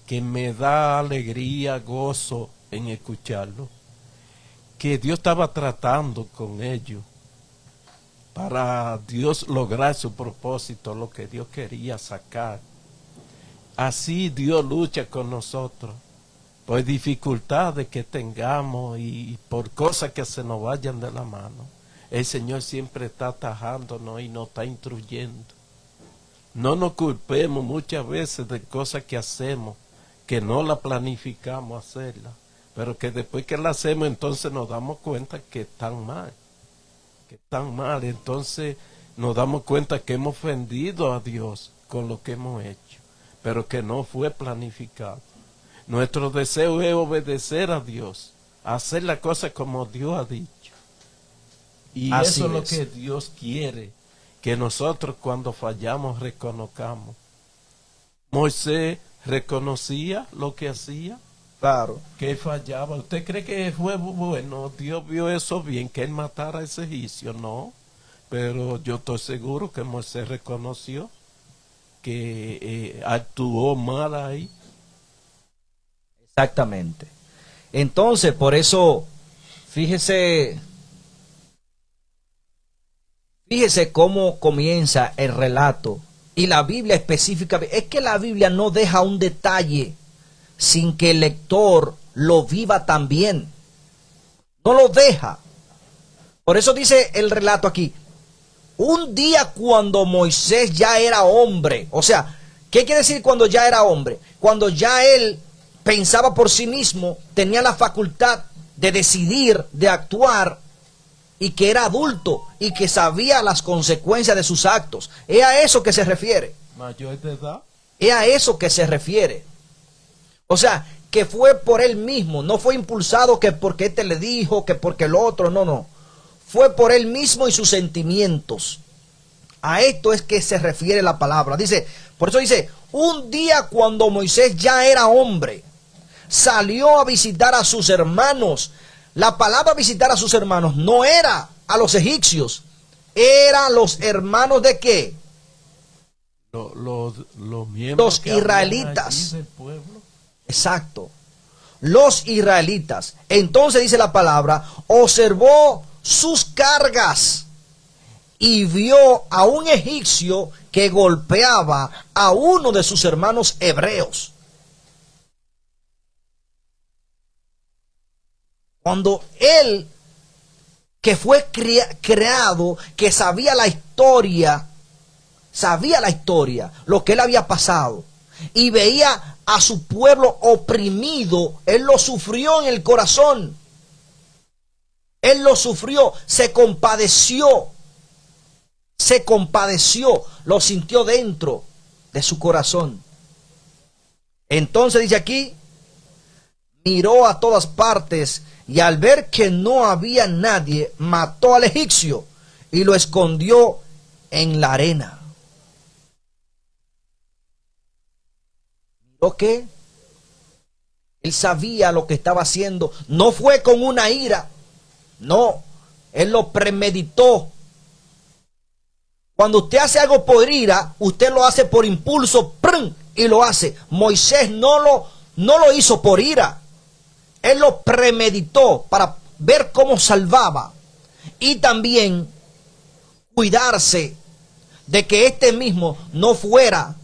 me da alegría, gozo en escucharlo. Que Dios estaba tratando con ellos para Dios lograr su propósito, lo que Dios quería sacar. Así Dios lucha con nosotros por dificultades que tengamos y por cosas que se nos vayan de la mano. El Señor siempre está atajándonos y nos está instruyendo. No nos culpemos muchas veces de cosas que hacemos, que no la planificamos hacerla, pero que después que la hacemos entonces nos damos cuenta que están mal. Entonces nos damos cuenta que hemos ofendido a Dios con lo que hemos hecho, pero que no fue planificado. Nuestro deseo es obedecer a Dios, hacer las cosas como Dios ha dicho. Y Así eso es lo es. que Dios quiere, que nosotros cuando fallamos reconozcamos. Moisés reconocía lo que hacía, Claro. que fallaba. ¿Usted cree que fue bueno? Dios vio eso bien, que él matara a ese egipcio. No, pero yo estoy seguro que Moisés reconoció que actuó mal ahí. Exactamente. Entonces, por eso, fíjese cómo comienza el relato. Y la Biblia específicamente, es que la Biblia no deja un detalle sin que el lector lo viva también. No lo deja. Por eso dice el relato aquí, un día cuando Moisés ya era hombre. O sea, ¿qué quiere decir cuando ya era hombre? Cuando ya él pensaba por sí mismo, tenía la facultad de decidir, de actuar, y que era adulto y que sabía las consecuencias de sus actos. Es a eso que se refiere. Mayor de edad. Es a eso que se refiere. O sea, que fue por él mismo, no fue impulsado que porque este le dijo, que porque el otro, no. Fue por él mismo y sus sentimientos. A esto es que se refiere la palabra. Dice, por eso dice, un día cuando Moisés ya era hombre, salió a visitar a sus hermanos. La palabra visitar a sus hermanos no era a los egipcios, era los hermanos de qué? Los miembros, los israelitas. del pueblo. Exacto. Los israelitas. Entonces dice la palabra, observó sus cargas y vio a un egipcio que golpeaba a uno de sus hermanos hebreos. Cuando él, que fue creado, que sabía la historia, lo que él había pasado, y veía a su pueblo oprimido, él lo sufrió en el corazón. Él lo sufrió, se compadeció, lo sintió dentro de su corazón. Entonces dice aquí, miró a todas partes y al ver que no había nadie, mató al egipcio y lo escondió en la arena. ¿Miró qué? Él sabía lo que estaba haciendo. No fue con una ira. No, él lo premeditó. Cuando usted hace algo por ira, usted lo hace por impulso, ¡prum!, y lo hace. Moisés no lo hizo por ira. Él lo premeditó para ver cómo salvaba y también cuidarse de que este mismo no fuera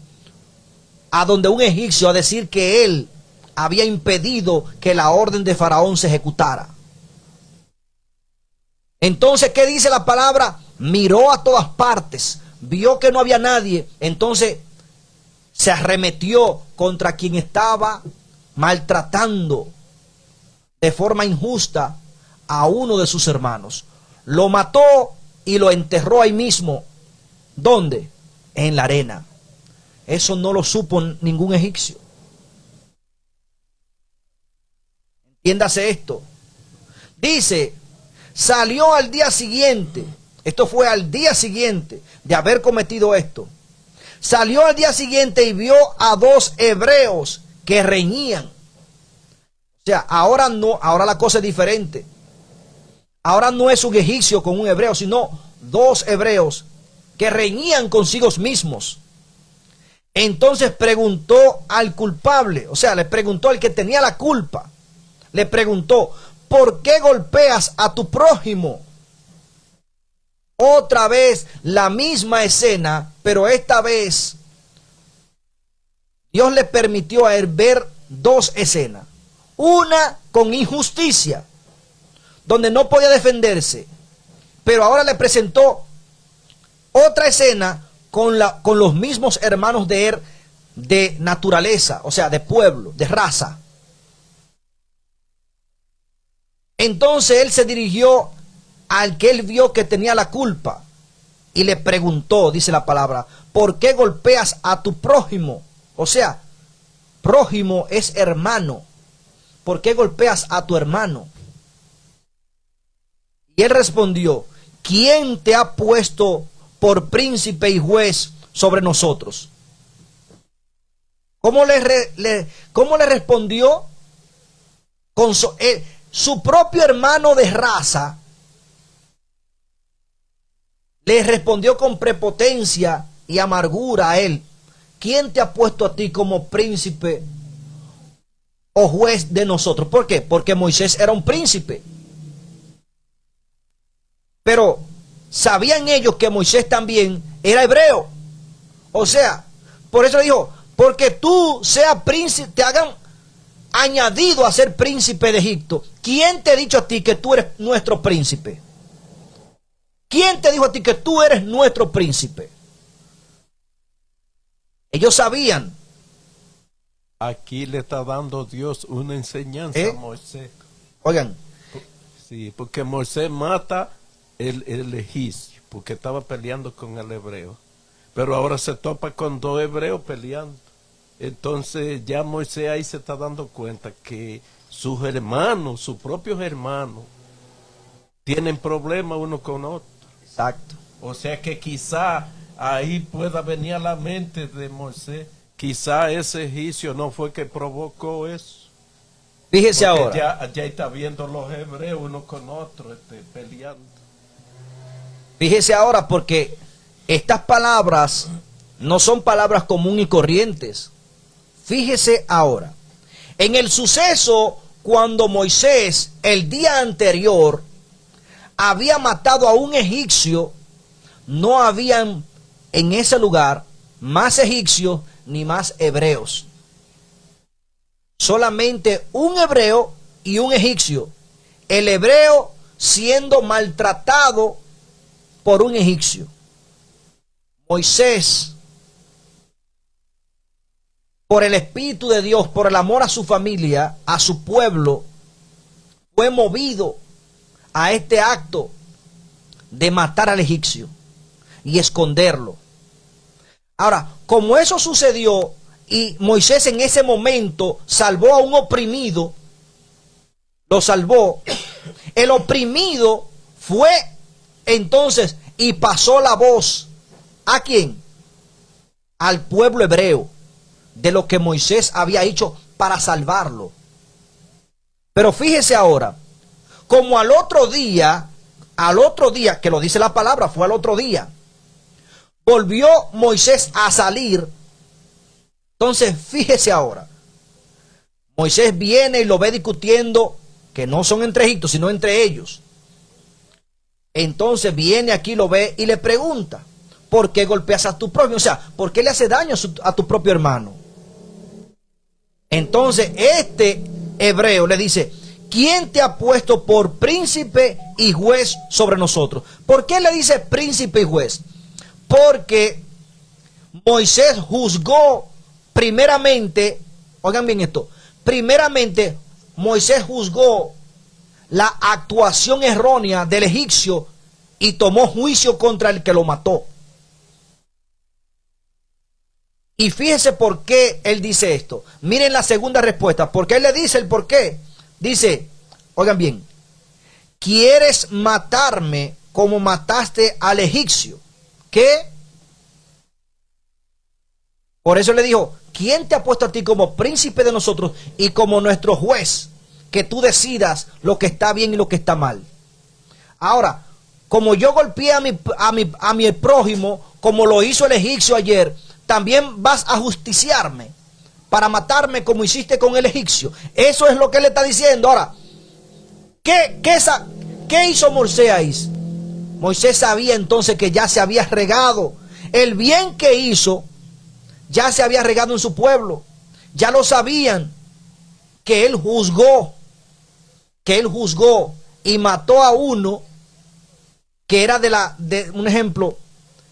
a donde un egipcio a decir que él había impedido que la orden de Faraón se ejecutara. Entonces, ¿qué dice la palabra? Miró a todas partes, vio que no había nadie, entonces se arremetió contra quien estaba maltratando de forma injusta a uno de sus hermanos. Lo mató y lo enterró ahí mismo. ¿Dónde? En la arena. Eso no lo supo ningún egipcio. Entiéndase esto. Dice, salió al día siguiente. Esto fue al día siguiente de haber cometido esto. Salió al día siguiente y vio a dos hebreos que reñían. O sea, ahora no, ahora la cosa es diferente. Ahora no es un egipcio con un hebreo, sino dos hebreos que reñían consigo mismos. Entonces preguntó al culpable, o sea, le preguntó al que tenía la culpa. Le preguntó, ¿por qué golpeas a tu prójimo? Otra vez la misma escena, pero esta vez Dios le permitió a él ver dos escenas. Una con injusticia, donde no podía defenderse, pero ahora le presentó otra escena con los mismos hermanos de él de naturaleza, o sea, de pueblo, de raza. Entonces él se dirigió al que él vio que tenía la culpa y le preguntó, dice la palabra, ¿por qué golpeas a tu prójimo? O sea, prójimo es hermano. ¿Por qué golpeas a tu hermano? Y él respondió, ¿quién te ha puesto por príncipe y juez sobre nosotros? ¿Cómo le respondió? Con su propio hermano de raza le respondió con prepotencia y amargura a él. ¿Quién te ha puesto a ti como príncipe o juez de nosotros? ¿Por qué? Porque Moisés era un príncipe. Pero sabían ellos que Moisés también era hebreo. O sea, por eso dijo, porque tú seas príncipe, añadido a ser príncipe de Egipto. ¿Quién te ha dicho a ti que tú eres nuestro príncipe? ¿Quién te dijo a ti que tú eres nuestro príncipe? Ellos sabían. Aquí le está dando Dios una enseñanza a Moisés. Oigan. Sí, porque Moisés mata el egipcio, porque estaba peleando con el hebreo. Pero ahora se topa con dos hebreos peleando. Entonces ya Moisés ahí se está dando cuenta que sus hermanos, sus propios hermanos, tienen problemas uno con otro. Exacto. O sea que quizá ahí pueda venir a la mente de Moisés, quizá ese egipcio no fue que provocó eso. Fíjese porque ahora. Ya está viendo los hebreos uno con otro peleando. Fíjese ahora, porque estas palabras no son palabras comunes y corrientes. Fíjese ahora. En el suceso, cuando Moisés, el día anterior, había matado a un egipcio, no habían en ese lugar más egipcios ni más hebreos. Solamente un hebreo y un egipcio. El hebreo siendo maltratado por un egipcio. Moisés, por el Espíritu de Dios, por el amor a su familia, a su pueblo, fue movido a este acto de matar al egipcio y esconderlo. Ahora, como eso sucedió y Moisés en ese momento salvó a un oprimido, lo salvó, el oprimido fue entonces y pasó la voz. ¿A quién? Al pueblo hebreo, de lo que Moisés había hecho para salvarlo. Pero fíjese ahora, como al otro día, que lo dice la palabra, fue al otro día, volvió Moisés a salir. Entonces fíjese ahora, Moisés viene y lo ve discutiendo, que no son entre Egipto, sino entre ellos. Entonces viene aquí, lo ve y le pregunta, ¿por qué golpeas a tu prójimo? O sea, ¿por qué le hace daño a tu propio hermano? Entonces este hebreo le dice, ¿quién te ha puesto por príncipe y juez sobre nosotros? ¿Por qué le dice príncipe y juez? Porque Moisés juzgó primeramente, oigan bien esto, primeramente Moisés juzgó la actuación errónea del egipcio y tomó juicio contra el que lo mató. Y fíjese por qué él dice esto. Miren la segunda respuesta, porque él le dice el por qué. Dice, oigan bien, ¿quieres matarme como mataste al egipcio? ¿Qué? Por eso le dijo, ¿quién te ha puesto a ti como príncipe de nosotros y como nuestro juez? Que tú decidas lo que está bien y lo que está mal. Ahora, como yo golpeé a mi prójimo, como lo hizo el egipcio ayer, también vas a justiciarme para matarme como hiciste con el egipcio. Eso es lo que él está diciendo. Ahora, ¿qué hizo Moisés? Moisés sabía entonces que ya se había regado. El bien que hizo ya se había regado en su pueblo. Ya lo sabían, que él juzgó y mató a uno que era de un ejemplo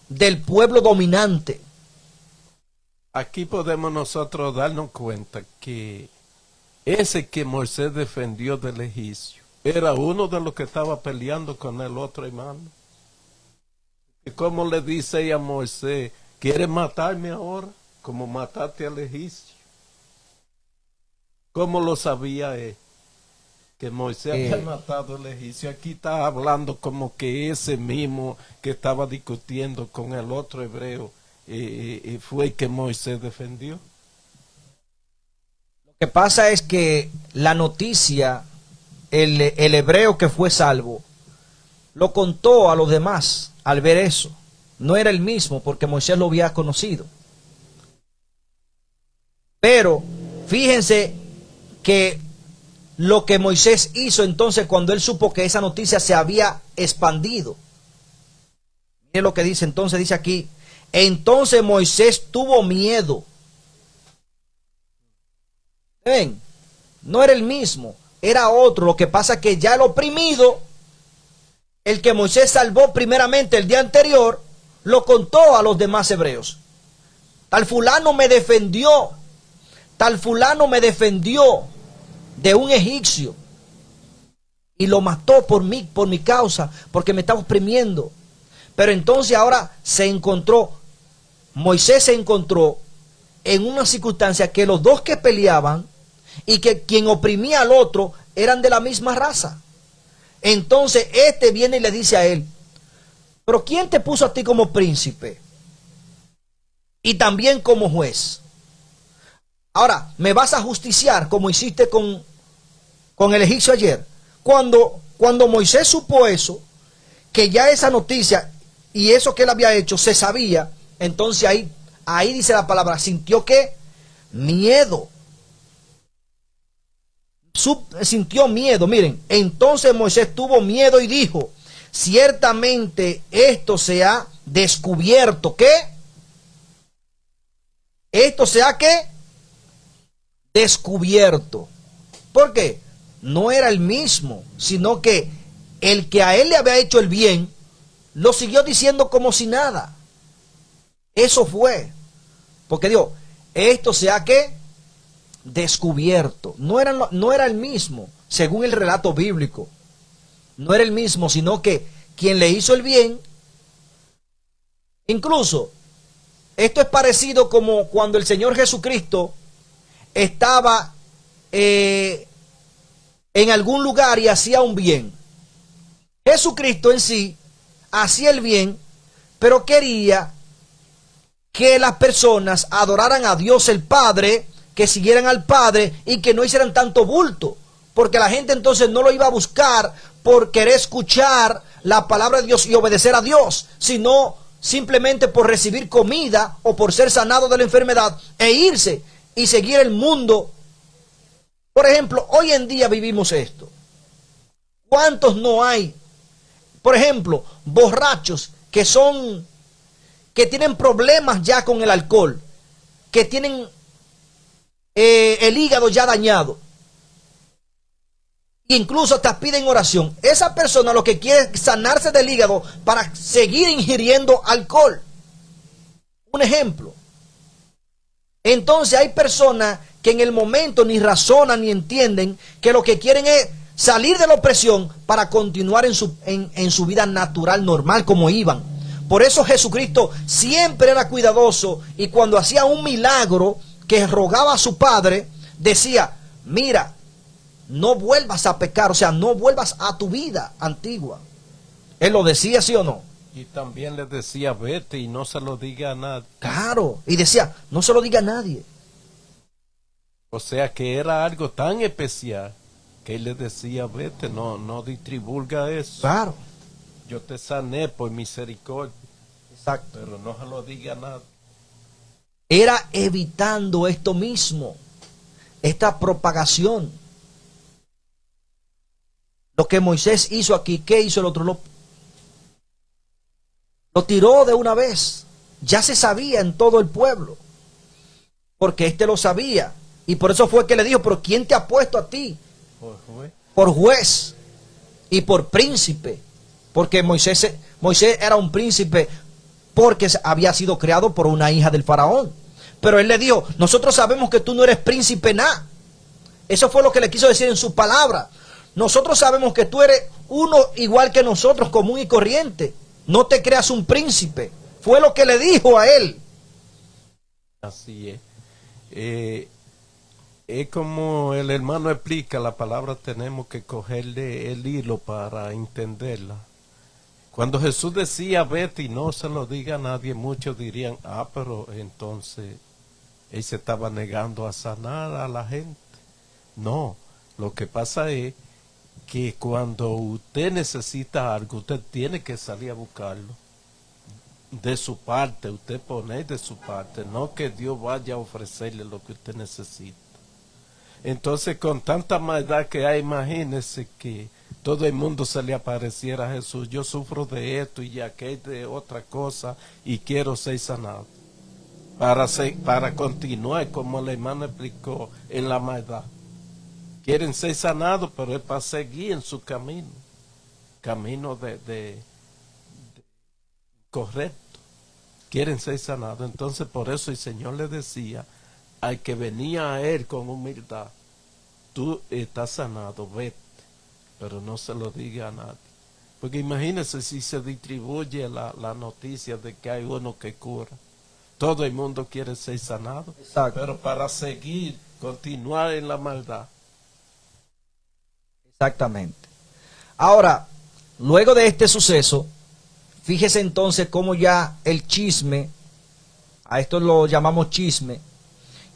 del pueblo dominante. Aquí podemos nosotros darnos cuenta que ese que Moisés defendió del egipcio era uno de los que estaba peleando con el otro hermano. Y como le dice ella a Moisés, ¿quieres matarme ahora? Como mataste al egipcio. ¿Cómo lo sabía él? Que Moisés había matado al egipcio. Aquí está hablando como que ese mismo que estaba discutiendo con el otro hebreo fue el que Moisés defendió. Lo que pasa es que la noticia, el hebreo que fue salvo, lo contó a los demás al ver eso. No era el mismo porque Moisés lo había conocido. Pero fíjense que lo que Moisés hizo entonces cuando él supo que esa noticia se había expandido. Miren lo que dice entonces, dice aquí, entonces Moisés tuvo miedo. ¿Ven? no era el mismo, era otro. Lo que pasa es que ya el oprimido, el que Moisés salvó primeramente el día anterior, lo contó a los demás hebreos. Tal fulano me defendió, tal fulano me defendió de un egipcio y lo mató por mí, por mi causa, porque me estaba oprimiendo. Pero entonces ahora Moisés se encontró en una circunstancia que los dos que peleaban y que quien oprimía al otro eran de la misma raza. Entonces este viene y le dice a él: pero ¿quién te puso a ti como príncipe y también como juez? Ahora, ¿me vas a justiciar como hiciste con el egipcio ayer? Cuando Moisés supo eso, que ya esa noticia y eso que él había hecho se sabía, entonces ahí dice la palabra, sintió que miedo. Sintió miedo. Miren, entonces Moisés tuvo miedo y dijo: ciertamente esto se ha descubierto. ¿Qué? Esto se ha ¿qué? Descubierto. ¿Por qué? No era el mismo, sino que el que a él le había hecho el bien lo siguió diciendo como si nada. Eso fue. Porque dijo, esto se ha ¿qué? Descubierto. No era el mismo, según el relato bíblico. No era el mismo, sino que quien le hizo el bien, incluso, esto es parecido como cuando el Señor Jesucristo estaba en algún lugar y hacía un bien. Jesucristo en sí hacía el bien, pero quería que las personas adoraran a Dios el Padre, que siguieran al Padre y que no hicieran tanto bulto, porque la gente entonces no lo iba a buscar por querer escuchar la palabra de Dios y obedecer a Dios, sino simplemente por recibir comida o por ser sanado de la enfermedad e irse y seguir el mundo. Por ejemplo, hoy en día vivimos esto. ¿Cuántos no hay? Por ejemplo, borrachos que tienen problemas ya con el alcohol, que tienen el hígado ya dañado, incluso te piden oración. Esa persona lo que quiere es sanarse del hígado para seguir ingiriendo alcohol. Un ejemplo. Entonces hay personas que en el momento ni razonan ni entienden que lo que quieren es salir de la opresión para continuar en su vida natural, normal, como iban. Por eso Jesucristo siempre era cuidadoso, y cuando hacía un milagro que rogaba a su Padre, decía: mira, no vuelvas a pecar, o sea, no vuelvas a tu vida antigua. Él lo decía, ¿sí o no? Y también le decía: vete y no se lo diga a nadie. Claro, y decía: no se lo diga a nadie. O sea que era algo tan especial que él le decía: vete, no distribulga eso. Claro. Yo te sané por misericordia. Exacto. Pero no se lo diga a nadie. Era evitando esto mismo, esta propagación. Lo que Moisés hizo aquí, ¿qué hizo el otro? Lo tiró de una vez. Ya se sabía en todo el pueblo, porque este lo sabía, y por eso fue que le dijo: pero ¿quién te ha puesto a ti por juez y por príncipe? Porque Moisés era un príncipe porque había sido creado por una hija del faraón. Pero él le dijo: nosotros sabemos que tú no eres príncipe nada. Eso fue lo que le quiso decir en su palabra. Nosotros sabemos que tú eres uno igual que nosotros, común y corriente. No te creas un príncipe. Fue lo que le dijo a él. Así es. Es como el hermano explica, la palabra tenemos que cogerle el hilo para entenderla. Cuando Jesús decía: vete y no se lo diga a nadie, muchos dirían: pero entonces él se estaba negando a sanar a la gente. No, lo que pasa es que cuando usted necesita algo, usted tiene que salir a buscarlo. De su parte, usted pone de su parte, no que Dios vaya a ofrecerle lo que usted necesita. Entonces, con tanta maldad que hay, imagínese que todo el mundo se le apareciera a Jesús: yo sufro de esto y aquel de otra cosa y quiero ser sanado. Para continuar, como el hermano explicó, en la maldad. Quieren ser sanados, pero es para seguir en su camino. Camino de correcto. Quieren ser sanados. Entonces por eso el Señor le decía al que venía a Él con humildad: tú estás sanado, vete. Pero no se lo diga a nadie. Porque imagínense si se distribuye la noticia de que hay uno que cura. Todo el mundo quiere ser sanado. Exacto. Pero para seguir, continuar en la maldad. Exactamente. Ahora, luego de este suceso, fíjese entonces cómo ya el chisme, a esto lo llamamos chisme,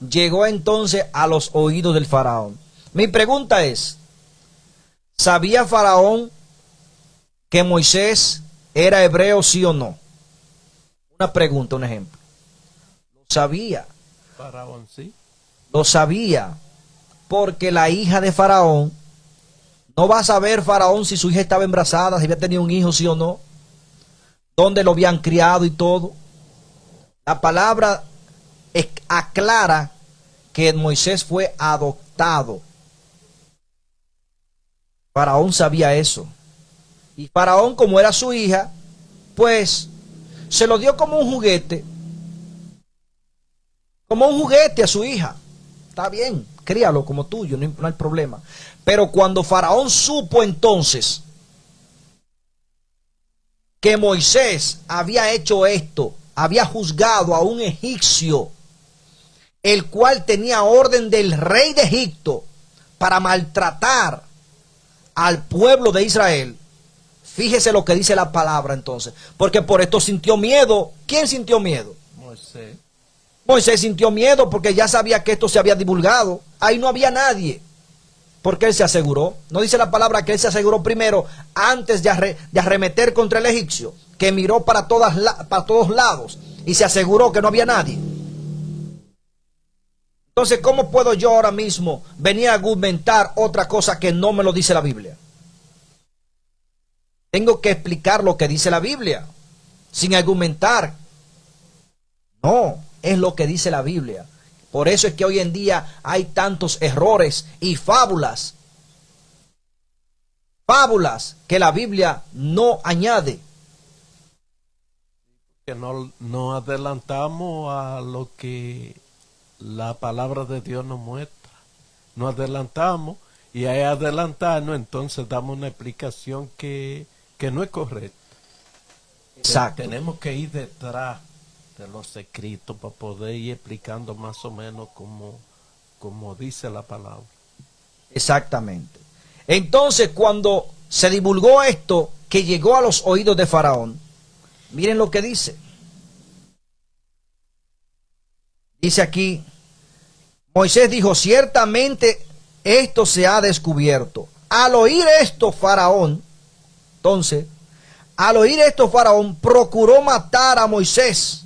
llegó entonces a los oídos del faraón. Mi pregunta es, ¿sabía Faraón que Moisés era hebreo, sí o no? Una pregunta, un ejemplo. Lo sabía. Faraón, sí. Lo sabía, porque la hija de Faraón, no va a saber Faraón si su hija estaba embarazada, si había tenido un hijo, sí o no, dónde lo habían criado y todo. La palabra aclara que Moisés fue adoptado. Faraón sabía eso. Y Faraón, como era su hija, pues se lo dio como un juguete. Como un juguete a su hija. Está bien, críalo como tuyo, no hay problema. Pero cuando Faraón supo entonces que Moisés había hecho esto, había juzgado a un egipcio, el cual tenía orden del rey de Egipto para maltratar al pueblo de Israel. Fíjese lo que dice la palabra entonces, porque por esto sintió miedo. ¿Quién sintió miedo? Moisés. Moisés sintió miedo porque ya sabía que esto se había divulgado. Ahí no había nadie, porque él se aseguró. No dice la palabra que él se aseguró primero antes de arremeter contra el egipcio, que miró para todos lados y se aseguró que no había nadie. Entonces, ¿cómo puedo yo ahora mismo venir a argumentar otra cosa que no me lo dice la Biblia? Tengo que explicar lo que dice la Biblia, sin argumentar. No, es lo que dice la Biblia. Por eso es que hoy en día hay tantos errores y fábulas. Fábulas que la Biblia no añade. Que no adelantamos a lo que la palabra de Dios nos muestra. Nos adelantamos y al adelantarnos entonces damos una explicación que no es correcta. Exacto. Tenemos que ir detrás de los escritos para poder ir explicando más o menos como dice la palabra. Exactamente. Entonces, cuando se divulgó esto que llegó a los oídos de Faraón, miren lo que dice. Dice aquí, Moisés dijo: ciertamente esto se ha descubierto. Al oír esto, Faraón, entonces, al oír esto, Faraón procuró matar a Moisés.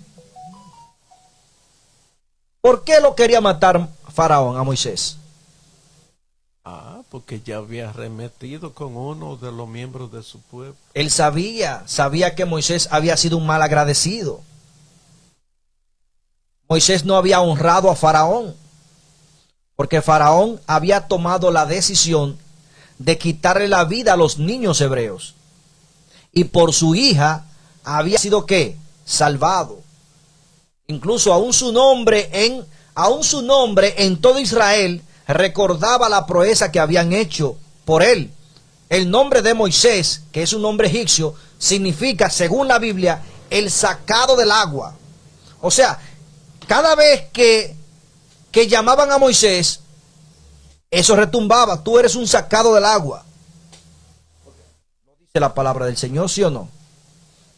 ¿Por qué lo quería matar Faraón a Moisés? Porque ya había arremetido con uno de los miembros de su pueblo. Él sabía que Moisés había sido un mal agradecido. Moisés no había honrado a Faraón, porque Faraón había tomado la decisión de quitarle la vida a los niños hebreos. Y por su hija había sido ¿qué? Salvado. Incluso aún su nombre en todo Israel recordaba la proeza que habían hecho por él. El nombre de Moisés, que es un nombre egipcio, significa, según la Biblia, el sacado del agua. O sea, cada vez que llamaban a Moisés, eso retumbaba: tú eres un sacado del agua. ¿No dice la palabra del Señor, sí o no?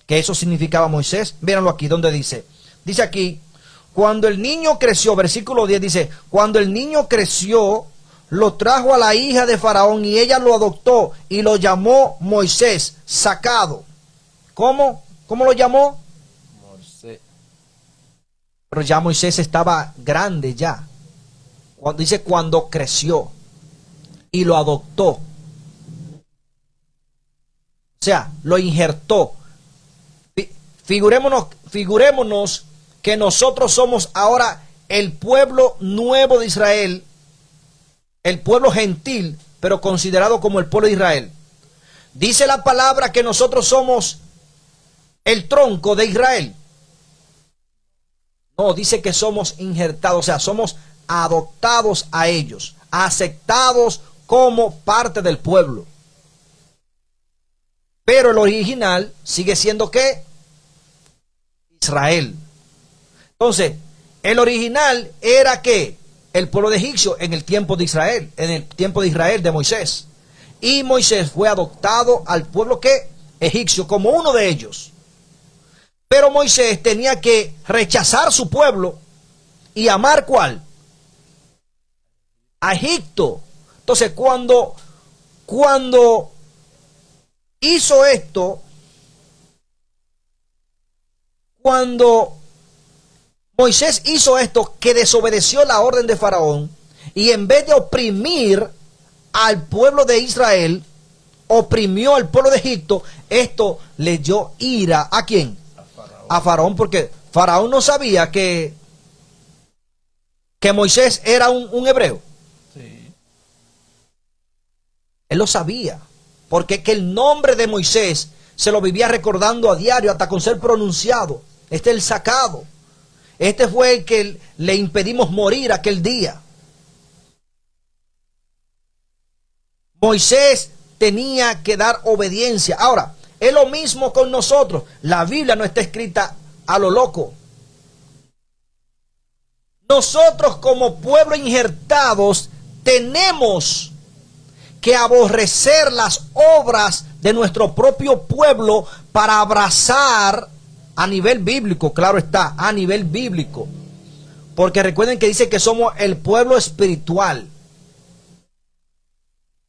Que eso significaba Moisés. Mírenlo aquí, donde dice. Dice aquí, cuando el niño creció, versículo 10 dice, cuando el niño creció, lo trajo a la hija de Faraón y ella lo adoptó y lo llamó Moisés, sacado. ¿Cómo? ¿Cómo lo llamó? Moisés. Pero ya Moisés estaba grande ya. Cuando dice cuando creció y lo adoptó. O sea, lo injertó. Figurémonos que nosotros somos ahora el pueblo nuevo de Israel el pueblo gentil, pero considerado como el pueblo de Israel. Dice la palabra que nosotros somos el tronco de Israel. No, dice que somos injertados, o sea, somos adoptados a ellos, aceptados como parte del pueblo. Pero el original sigue siendo ¿qué? Israel. Entonces, el original era ¿qué? El pueblo de egipcio en el tiempo de Israel, en el tiempo de Israel de Moisés. Y Moisés fue adoptado al pueblo ¿qué? Egipcio como uno de ellos. Pero Moisés tenía que rechazar su pueblo y amar ¿cuál? A Egipto. Entonces, cuando hizo esto, cuando Moisés hizo esto, que desobedeció la orden de Faraón, y en vez de oprimir al pueblo de Israel, oprimió al pueblo de Egipto, esto le dio ira ¿a quién? A Faraón, porque Faraón no sabía que Moisés era un hebreo. Sí. Él lo sabía, porque que el nombre de Moisés se lo vivía recordando a diario hasta con ser pronunciado. Este es el sacado. Este fue el que le impedimos morir aquel día. Moisés tenía que dar obediencia. Ahora, es lo mismo con nosotros. La Biblia no está escrita a lo loco. Nosotros como pueblo injertados tenemos que aborrecer las obras de nuestro propio pueblo para abrazar a nivel bíblico, claro está, a nivel bíblico. Porque recuerden que dice que somos el pueblo espiritual.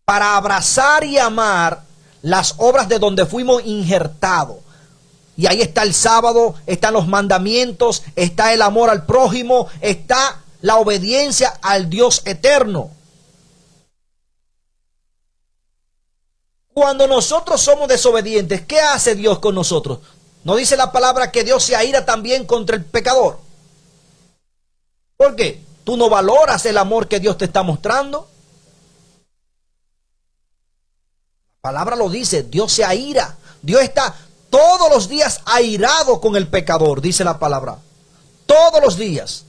Para abrazar y amar las obras de donde fuimos injertados. Y ahí está el sábado, están los mandamientos, está el amor al prójimo, está la obediencia al Dios eterno. Cuando nosotros somos desobedientes, ¿qué hace Dios con nosotros? ¿No dice la palabra que Dios se aira también contra el pecador? ¿Por qué? ¿Tú no valoras el amor que Dios te está mostrando? La palabra lo dice, Dios se aira. Dios está todos los días airado con el pecador, dice la palabra. Todos los días.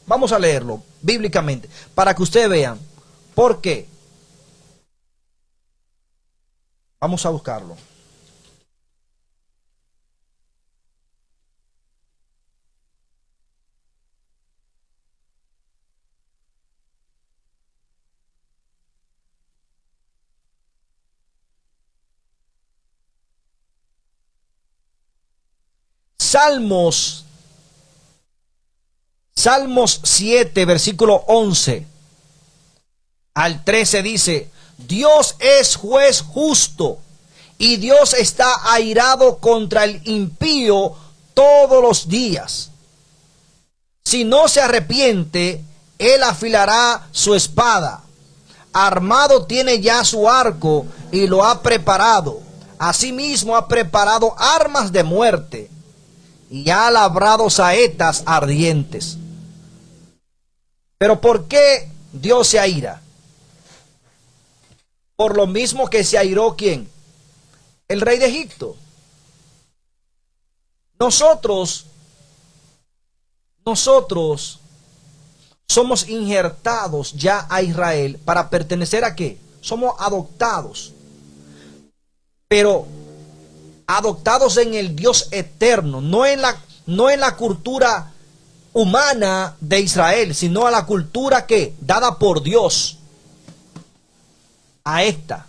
Vamos a leerlo bíblicamente para que ustedes vean por qué. Vamos a buscarlo. Salmos 7, versículo 11 al 13 dice: Dios es juez justo y Dios está airado contra el impío todos los días. Si no se arrepiente, él afilará su espada. Armado tiene ya su arco y lo ha preparado. Asimismo ha preparado armas de muerte y ha labrado saetas ardientes. Pero ¿por qué Dios se aira? Por lo mismo que se airó ¿quién? El rey de Egipto. Nosotros somos injertados ya a Israel para pertenecer ¿a qué? Somos adoptados. Pero adoptados en el Dios eterno, no en la cultura humana de Israel, sino a la cultura que dada por Dios. A esta.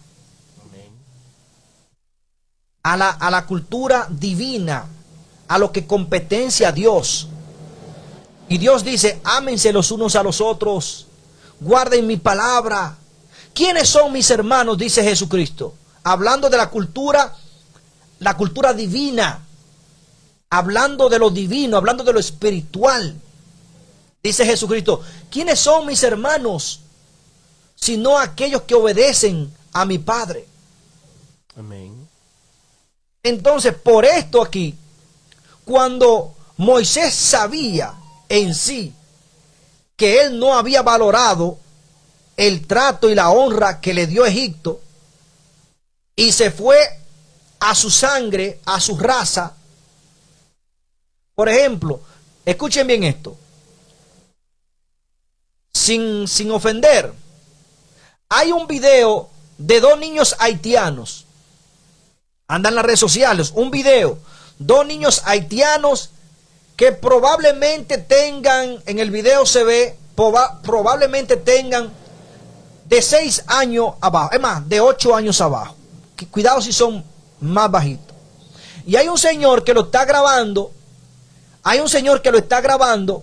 A la cultura divina, a lo que competencia a Dios. Y Dios dice: ámense los unos a los otros, guarden mi palabra. ¿Quiénes son mis hermanos? Dice Jesucristo, hablando de la cultura divina, hablando de lo divino, hablando de lo espiritual. Dice Jesucristo: ¿quiénes son mis hermanos? Sino aquellos que obedecen a mi Padre. Amén. Entonces, por esto aquí, cuando Moisés sabía en sí que él no había valorado el trato y la honra que le dio Egipto y se fue a su sangre, a su raza. Por ejemplo, escuchen bien esto, sin ofender, hay un video de dos niños haitianos, anda en las redes sociales, un video, dos niños haitianos que probablemente tengan, en el video se ve, probablemente tengan de 6 años abajo, es más, de 8 años abajo. Cuidado si son más bajitos. Y hay un señor que lo está grabando,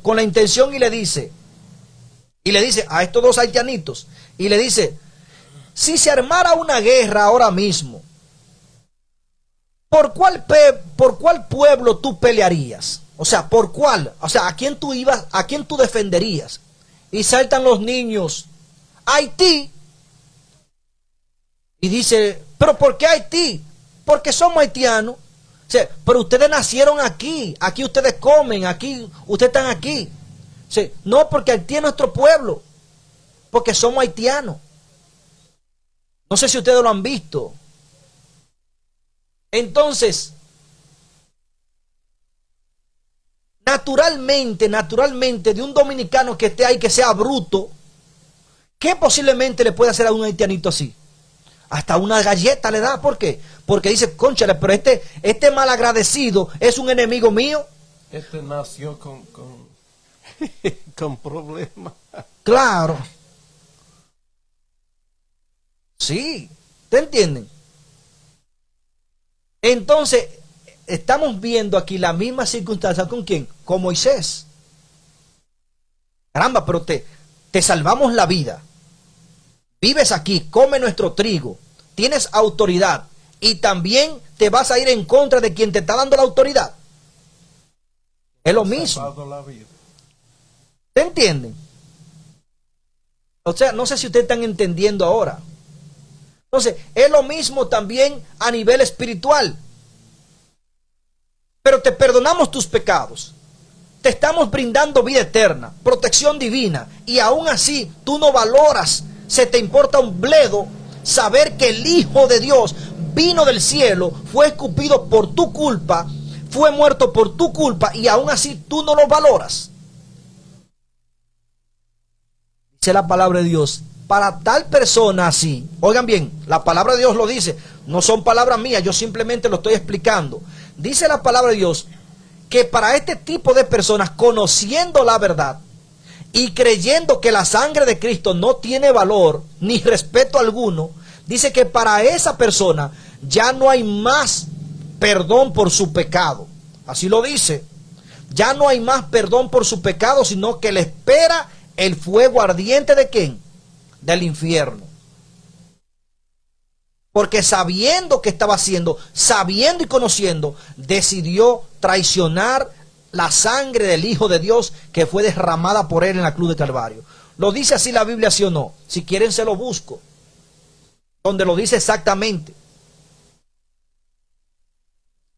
con la intención y le dice a estos dos haitianitos, y le dice, si se armara una guerra ahora mismo, ¿por cuál pueblo tú pelearías? O sea, ¿por cuál? O sea, ¿a quién tú defenderías? Y saltan los niños, Haití. Y dice, ¿pero por qué Haití? Porque somos haitianos. O sea, pero ustedes nacieron aquí ustedes comen, aquí ustedes están aquí. O sea, no, porque Haití es nuestro pueblo, porque somos haitianos. No sé si ustedes lo han visto. Entonces, naturalmente, de un dominicano que esté ahí, que sea bruto, ¿qué posiblemente le puede hacer a un haitianito así? Hasta una galleta le da. ¿Por qué? Porque dice, cónchale, pero este malagradecido es un enemigo mío. Este nació con problemas. Claro. Sí, ¿te entienden? Entonces, estamos viendo aquí la misma circunstancia. ¿Con quién? Con Moisés. Caramba, pero te salvamos la vida. Vives aquí, come nuestro trigo, tienes autoridad y también te vas a ir en contra de quien te está dando la autoridad. Es lo mismo. ¿Te entienden? O sea, no sé si ustedes están entendiendo ahora. Entonces, es lo mismo también a nivel espiritual. Pero te perdonamos tus pecados. Te estamos brindando vida eterna, protección divina. Y aún así, tú no valoras, se te importa un bledo saber que el Hijo de Dios vino del cielo, fue escupido por tu culpa, fue muerto por tu culpa, y aún así tú no lo valoras. Dice la palabra de Dios, para tal persona así, oigan bien, la palabra de Dios lo dice, no son palabras mías, yo simplemente lo estoy explicando. Dice la palabra de Dios que para este tipo de personas, conociendo la verdad y creyendo que la sangre de Cristo no tiene valor ni respeto alguno, dice que para esa persona ya no hay más perdón por su pecado. Así lo dice. Ya no hay más perdón por su pecado, sino que le espera el fuego ardiente ¿de quién? Del infierno. Porque sabiendo que estaba haciendo, sabiendo y conociendo, decidió traicionar la sangre del Hijo de Dios que fue derramada por él en la cruz de Calvario. ¿Lo dice así la Biblia, sí o no? Si quieren se lo busco, donde lo dice exactamente.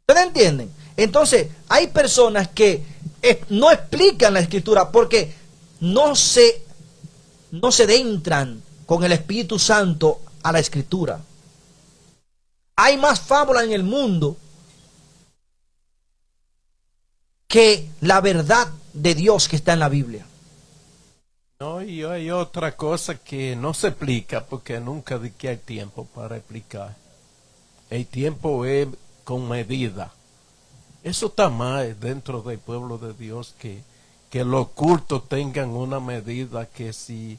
¿Ustedes entienden? Entonces, hay personas que no explican la Escritura porque no se adentran con el Espíritu Santo a la Escritura. Hay más fábula en el mundo que la verdad de Dios que está en la Biblia. No, y hay otra cosa que no se explica porque nunca di que hay tiempo para explicar. El tiempo es con medida. Eso está mal dentro del pueblo de Dios, que los cultos tengan una medida, que si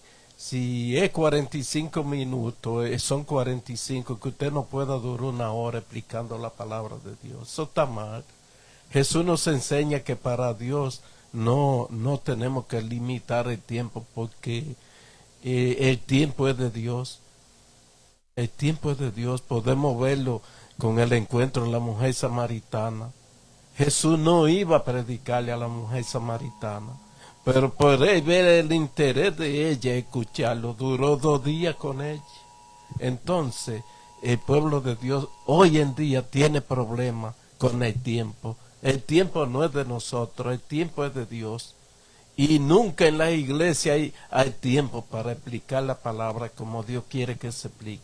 es 45 minutos, son 45, que usted no pueda durar una hora explicando la palabra de Dios. Eso está mal. Jesús nos enseña que para Dios no tenemos que limitar el tiempo, porque el tiempo es de Dios. El tiempo es de Dios. Podemos verlo con el encuentro de la mujer samaritana. Jesús no iba a predicarle a la mujer samaritana, pero por él ver el interés de ella, escucharlo, duró 2 días con ella. Entonces, el pueblo de Dios hoy en día tiene problemas con el tiempo. El tiempo no es de nosotros, el tiempo es de Dios. Y nunca en la iglesia hay tiempo para explicar la palabra como Dios quiere que se explique.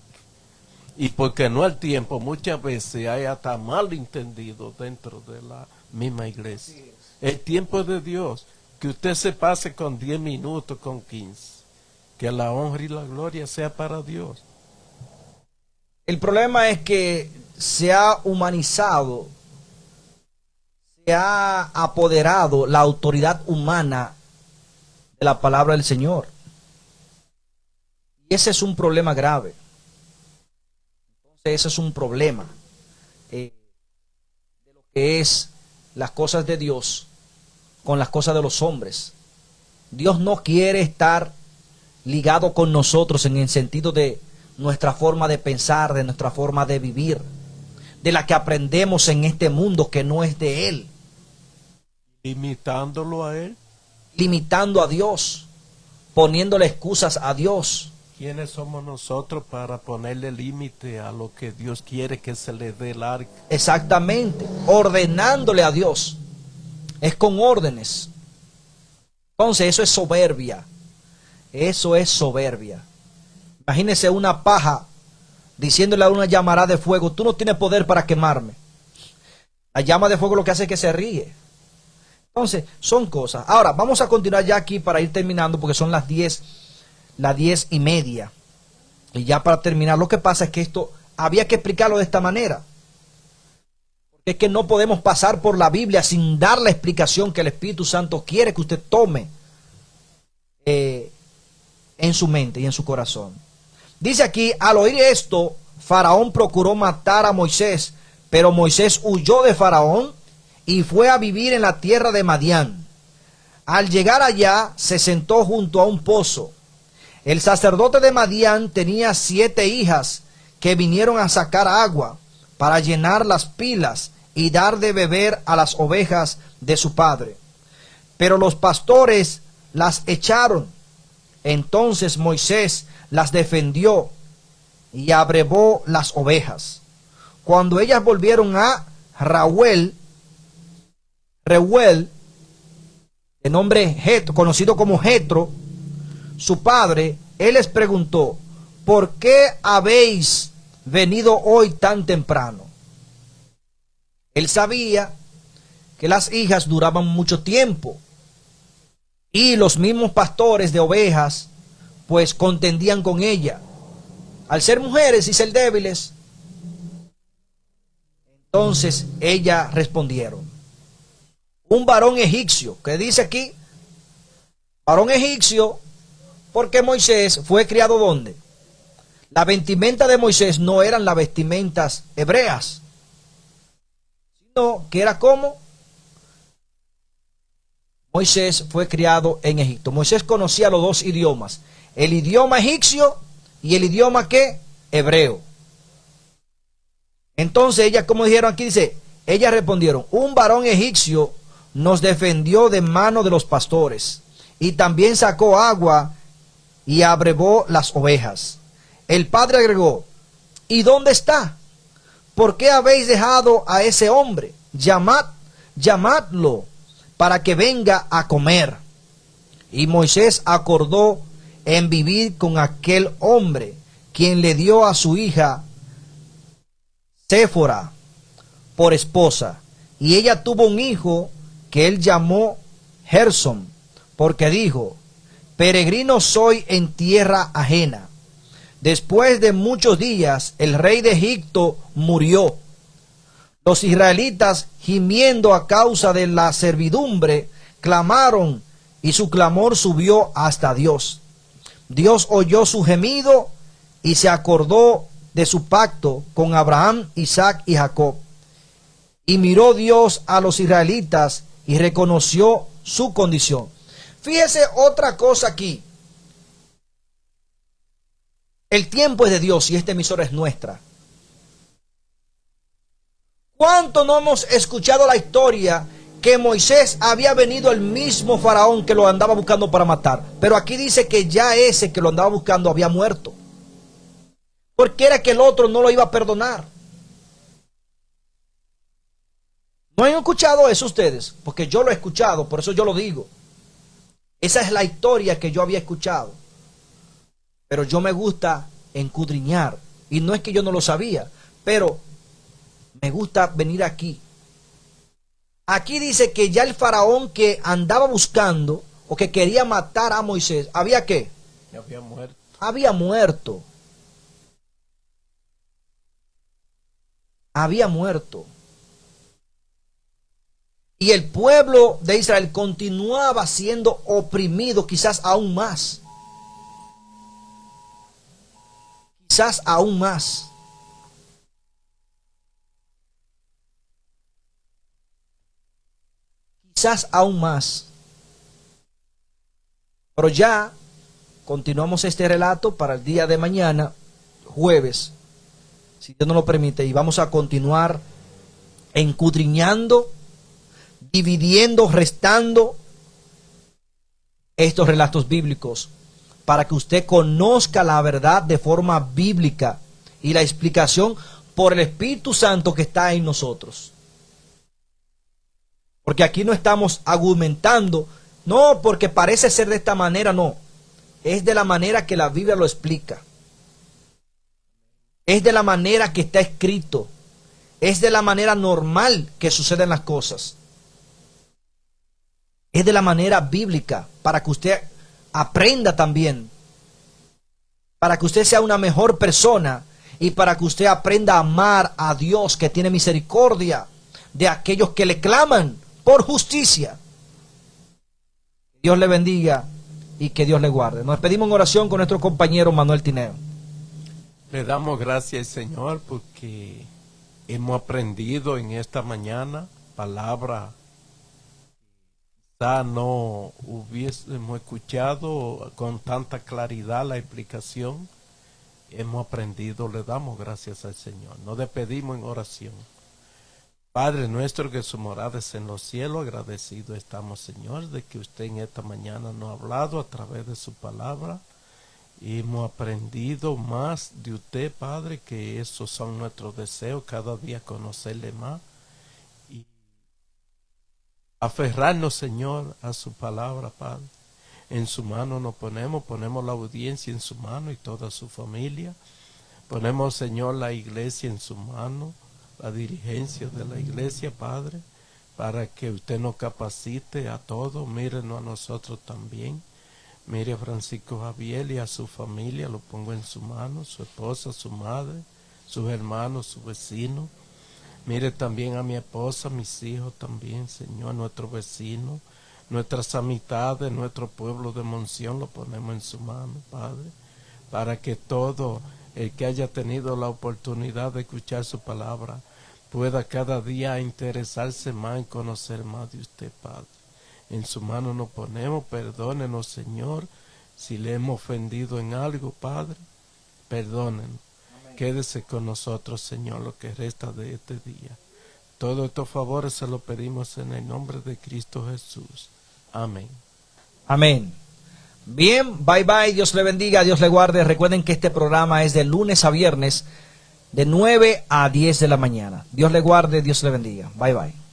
Y porque no hay tiempo, muchas veces hay hasta malentendido dentro de la misma iglesia. El tiempo de Dios, que usted se pase con 10 minutos, con 15. Que la honra y la gloria sea para Dios. El problema es que se ha humanizado, se ha apoderado la autoridad humana de la palabra del Señor. Y ese es un problema grave. Entonces ese es un problema de lo que es las cosas de Dios con las cosas de los hombres. Dios no quiere estar ligado con nosotros en el sentido de nuestra forma de pensar, de nuestra forma de vivir, de la que aprendemos en este mundo que no es de Él. Imitándolo a Él. Limitando a Dios, poniéndole excusas a Dios. ¿Quiénes somos nosotros para ponerle límite a lo que Dios quiere que se le dé el arca? Exactamente, ordenándole a Dios. Es con órdenes. Entonces eso es soberbia. Eso es soberbia. Imagínese una paja diciéndole a una llamarada de fuego: tú no tienes poder para quemarme. La llama de fuego lo que hace es que se ríe. Entonces, son cosas. Ahora, vamos a continuar ya aquí para ir terminando, porque son las 10:30. Y ya para terminar, lo que pasa es que esto había que explicarlo de esta manera. Porque es que no podemos pasar por la Biblia sin dar la explicación que el Espíritu Santo quiere que usted tome en su mente y en su corazón. Dice aquí: al oír esto, Faraón procuró matar a Moisés, pero Moisés huyó de Faraón y fue a vivir en la tierra de Madián. Al llegar allá, se sentó junto a un pozo. El sacerdote de Madián tenía 7 hijas que vinieron a sacar agua para llenar las pilas y dar de beber a las ovejas de su padre. Pero los pastores las echaron. Entonces Moisés las defendió y abrevó las ovejas. Cuando ellas volvieron a Reuel, de nombre Jetro, conocido como Jetro, su padre, él les preguntó: ¿por qué habéis venido hoy tan temprano? Él sabía que las hijas duraban mucho tiempo y los mismos pastores de ovejas pues contendían con ella. Al ser mujeres y ser débiles, entonces ellas respondieron: un varón egipcio. ¿Qué dice aquí? Varón egipcio, porque Moisés fue criado ¿dónde? La vestimenta de Moisés no eran las vestimentas hebreas, sino que era como Moisés fue criado en Egipto. Moisés conocía los 2 idiomas, el idioma egipcio y el idioma ¿qué? Hebreo. Entonces ellas, como dijeron aquí, dice, ellas respondieron: un varón egipcio nos defendió de mano de los pastores y también sacó agua y abrevó las ovejas. El padre agregó: ¿y dónde está? ¿Por qué habéis dejado a ese hombre? Llamadlo para que venga a comer. Y Moisés acordó en vivir con aquel hombre, quien le dio a su hija Séfora por esposa, y ella tuvo un hijo que él llamó Gersón, porque dijo: peregrino soy en tierra ajena. Después de muchos días, el rey de Egipto murió. Los israelitas, gimiendo a causa de la servidumbre, clamaron, y su clamor subió hasta Dios. Dios oyó su gemido y se acordó de su pacto con Abraham, Isaac y Jacob. Y miró Dios a los israelitas y reconoció su condición. Fíjese otra cosa aquí. El tiempo es de Dios y esta emisora es nuestra. ¿Cuánto no hemos escuchado la historia que Moisés había venido el mismo faraón que lo andaba buscando para matar? Pero aquí dice que ya ese que lo andaba buscando había muerto, porque era que el otro no lo iba a perdonar. ¿No han escuchado eso ustedes? Porque yo lo he escuchado, por eso yo lo digo. Esa es la historia que yo había escuchado. Pero yo me gusta escudriñar. Y no es que yo no lo sabía, pero me gusta venir aquí. Aquí dice que ya el faraón que andaba buscando o que quería matar a Moisés, ¿había qué? Había muerto. Había muerto. Había muerto. Y el pueblo de Israel continuaba siendo oprimido, quizás aún más. Quizás aún más. Quizás aún más. Pero ya continuamos este relato para el día de mañana, jueves, si Dios nos lo permite, y vamos a continuar escudriñando, dividiendo, restando estos relatos bíblicos para que usted conozca la verdad de forma bíblica y la explicación por el Espíritu Santo que está en nosotros. Porque aquí no estamos argumentando, no porque parece ser de esta manera, no. Es de la manera que la Biblia lo explica. Es de la manera que está escrito. Es de la manera normal que suceden las cosas. Es de la manera bíblica para que usted aprenda también. Para que usted sea una mejor persona y para que usted aprenda a amar a Dios que tiene misericordia de aquellos que le claman por justicia. Dios le bendiga y que Dios le guarde. Nos despedimos en oración con nuestro compañero Manuel Tineo. Le damos gracias, Señor, porque hemos aprendido en esta mañana palabra. Quizá no hubiésemos escuchado con tanta claridad la explicación. Hemos aprendido, le damos gracias al Señor. Nos despedimos en oración. Padre nuestro que su morada es en los cielos, agradecido estamos, Señor, de que usted en esta mañana nos ha hablado a través de su palabra. Y hemos aprendido más de usted, Padre, que esos son nuestros deseos, cada día conocerle más. Y aferrarnos, Señor, a su palabra, Padre. En su mano nos ponemos la audiencia en su mano y toda su familia. Ponemos, Señor, la iglesia en su mano, la dirigencia de la iglesia, Padre, para que usted nos capacite a todos. Mírenos a nosotros también. Mire a Francisco Javier y a su familia, lo pongo en su mano, su esposa, su madre, sus hermanos, sus vecinos. Mire también a mi esposa, mis hijos también, Señor, nuestros vecinos, nuestras amistades, nuestro pueblo de Monción, lo ponemos en su mano, Padre, para que todo el que haya tenido la oportunidad de escuchar su palabra pueda cada día interesarse más en conocer más de usted, Padre. En su mano nos ponemos, perdónenos, Señor, si le hemos ofendido en algo, Padre, perdónenos. Quédese con nosotros, Señor, lo que resta de este día. Todos estos favores se los pedimos en el nombre de Cristo Jesús. Amén. Amén. Bien, bye bye, Dios le bendiga, Dios le guarde. Recuerden que este programa es de lunes a viernes, de 9 a 10 de la mañana. Dios le guarde, Dios le bendiga. Bye bye.